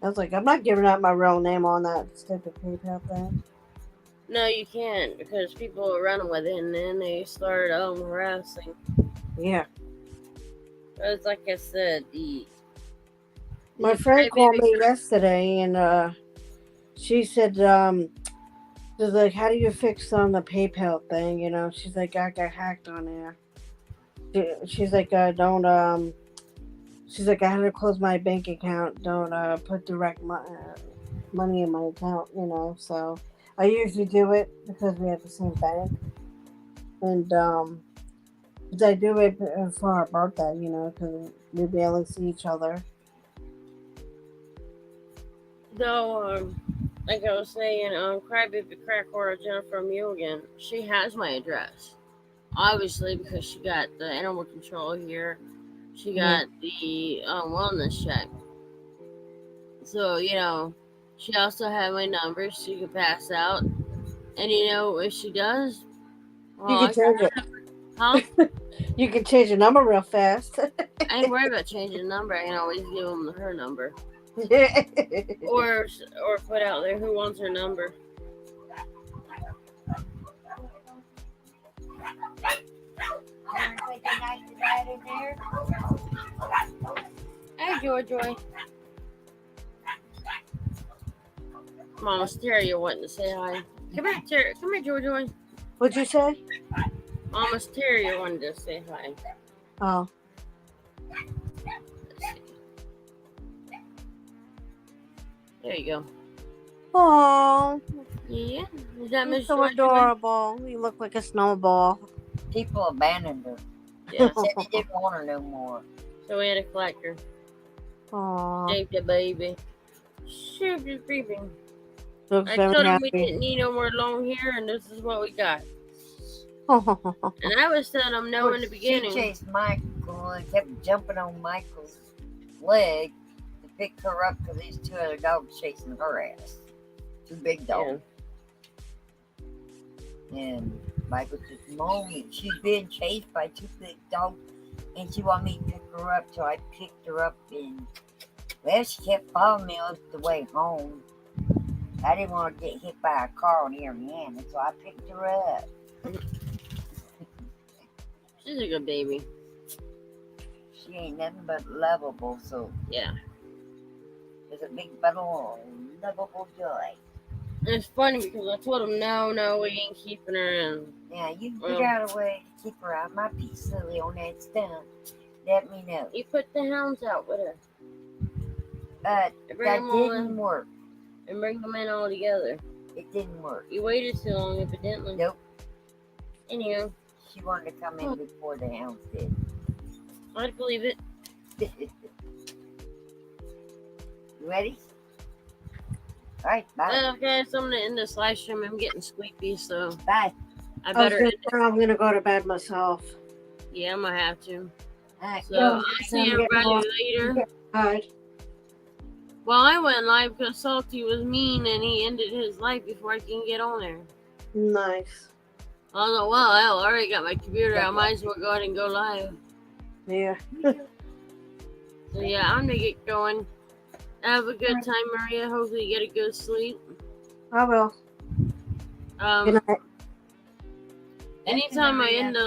I was like, I'm not giving out my real name on that stupid PayPal thing. No, you can't, because people will run with it and then they start harassing. Yeah. Because like I said, My friend called me yesterday and she said, she's like, "How do you fix the PayPal thing?" She's like, "I got hacked on there." She's like, "Don't She's like, I had to close my bank account. Don't put direct money in my account, So I usually do it because we have the same bank. And I do it for our birthday, because we barely see each other. No, like I was saying, Crybaby Crack or Jennifer Mulligan, she has my address. Obviously, because she got the animal control here. She got the wellness check. So, she also had my number she could pass out. And, if she does, You well, can change it. huh? You can change the number real fast. I ain't worried about changing the number. I can always give them her number. Or put out there who wants her number. Hey, Joy. Mama Stereo wanting to say hi. Come here, Joy. What'd you say? Mama Stereo wanted to say hi. Oh. There you go. Oh. Yeah. Is that You're Miss so Joy? adorable. You look like a snowball. People abandoned her. Yeah. Said they didn't want her no more. So we had to collect her. Aw. Saved the baby. She was creeping. Looks I very told him we happy. didn't need no more long hair, and this is what we got. And I was telling him no in the beginning. She chased Michael and kept jumping on Michael's leg to pick her up because these two other dogs chasing her ass. Two big dogs. And Michael just moaning. She's being chased by two big dogs, and she wanted me to pick her up, so I picked her up, and well, she kept following me all the way home. I didn't want to get hit by a car near Miami, so I picked her up. She's a good baby. She ain't nothing but lovable, so Yeah. there's a big bundle of lovable joy. And it's funny because I told him no, we ain't keeping her in. Now, you Well, figure out a way to keep her out my piece silly on that stump. Let me know. You put the hounds out with her. But And that bring them all didn't in. work. And bring them in all together. It didn't work. You waited too long, evidently. Nope. Anyhow, She wanted to come in before the hounds did. I'd believe it. You ready? All right, bye. Okay, so I'm gonna end this live stream. I'm getting sleepy, so Bye. I better end it. I'm gonna go to bed myself. Yeah, I'm gonna have to. All right, So Yeah, I'll see I'm getting everybody off. later. Alright. Well, I went live because Salty was mean and he ended his life before I can get on there. Nice. I was like, well, I already got my computer. I might as well go ahead and go live. Yeah. So yeah, I'm gonna get going. Have a good time, Maria. Hopefully you get a good sleep. I will. Good night. Anytime I end the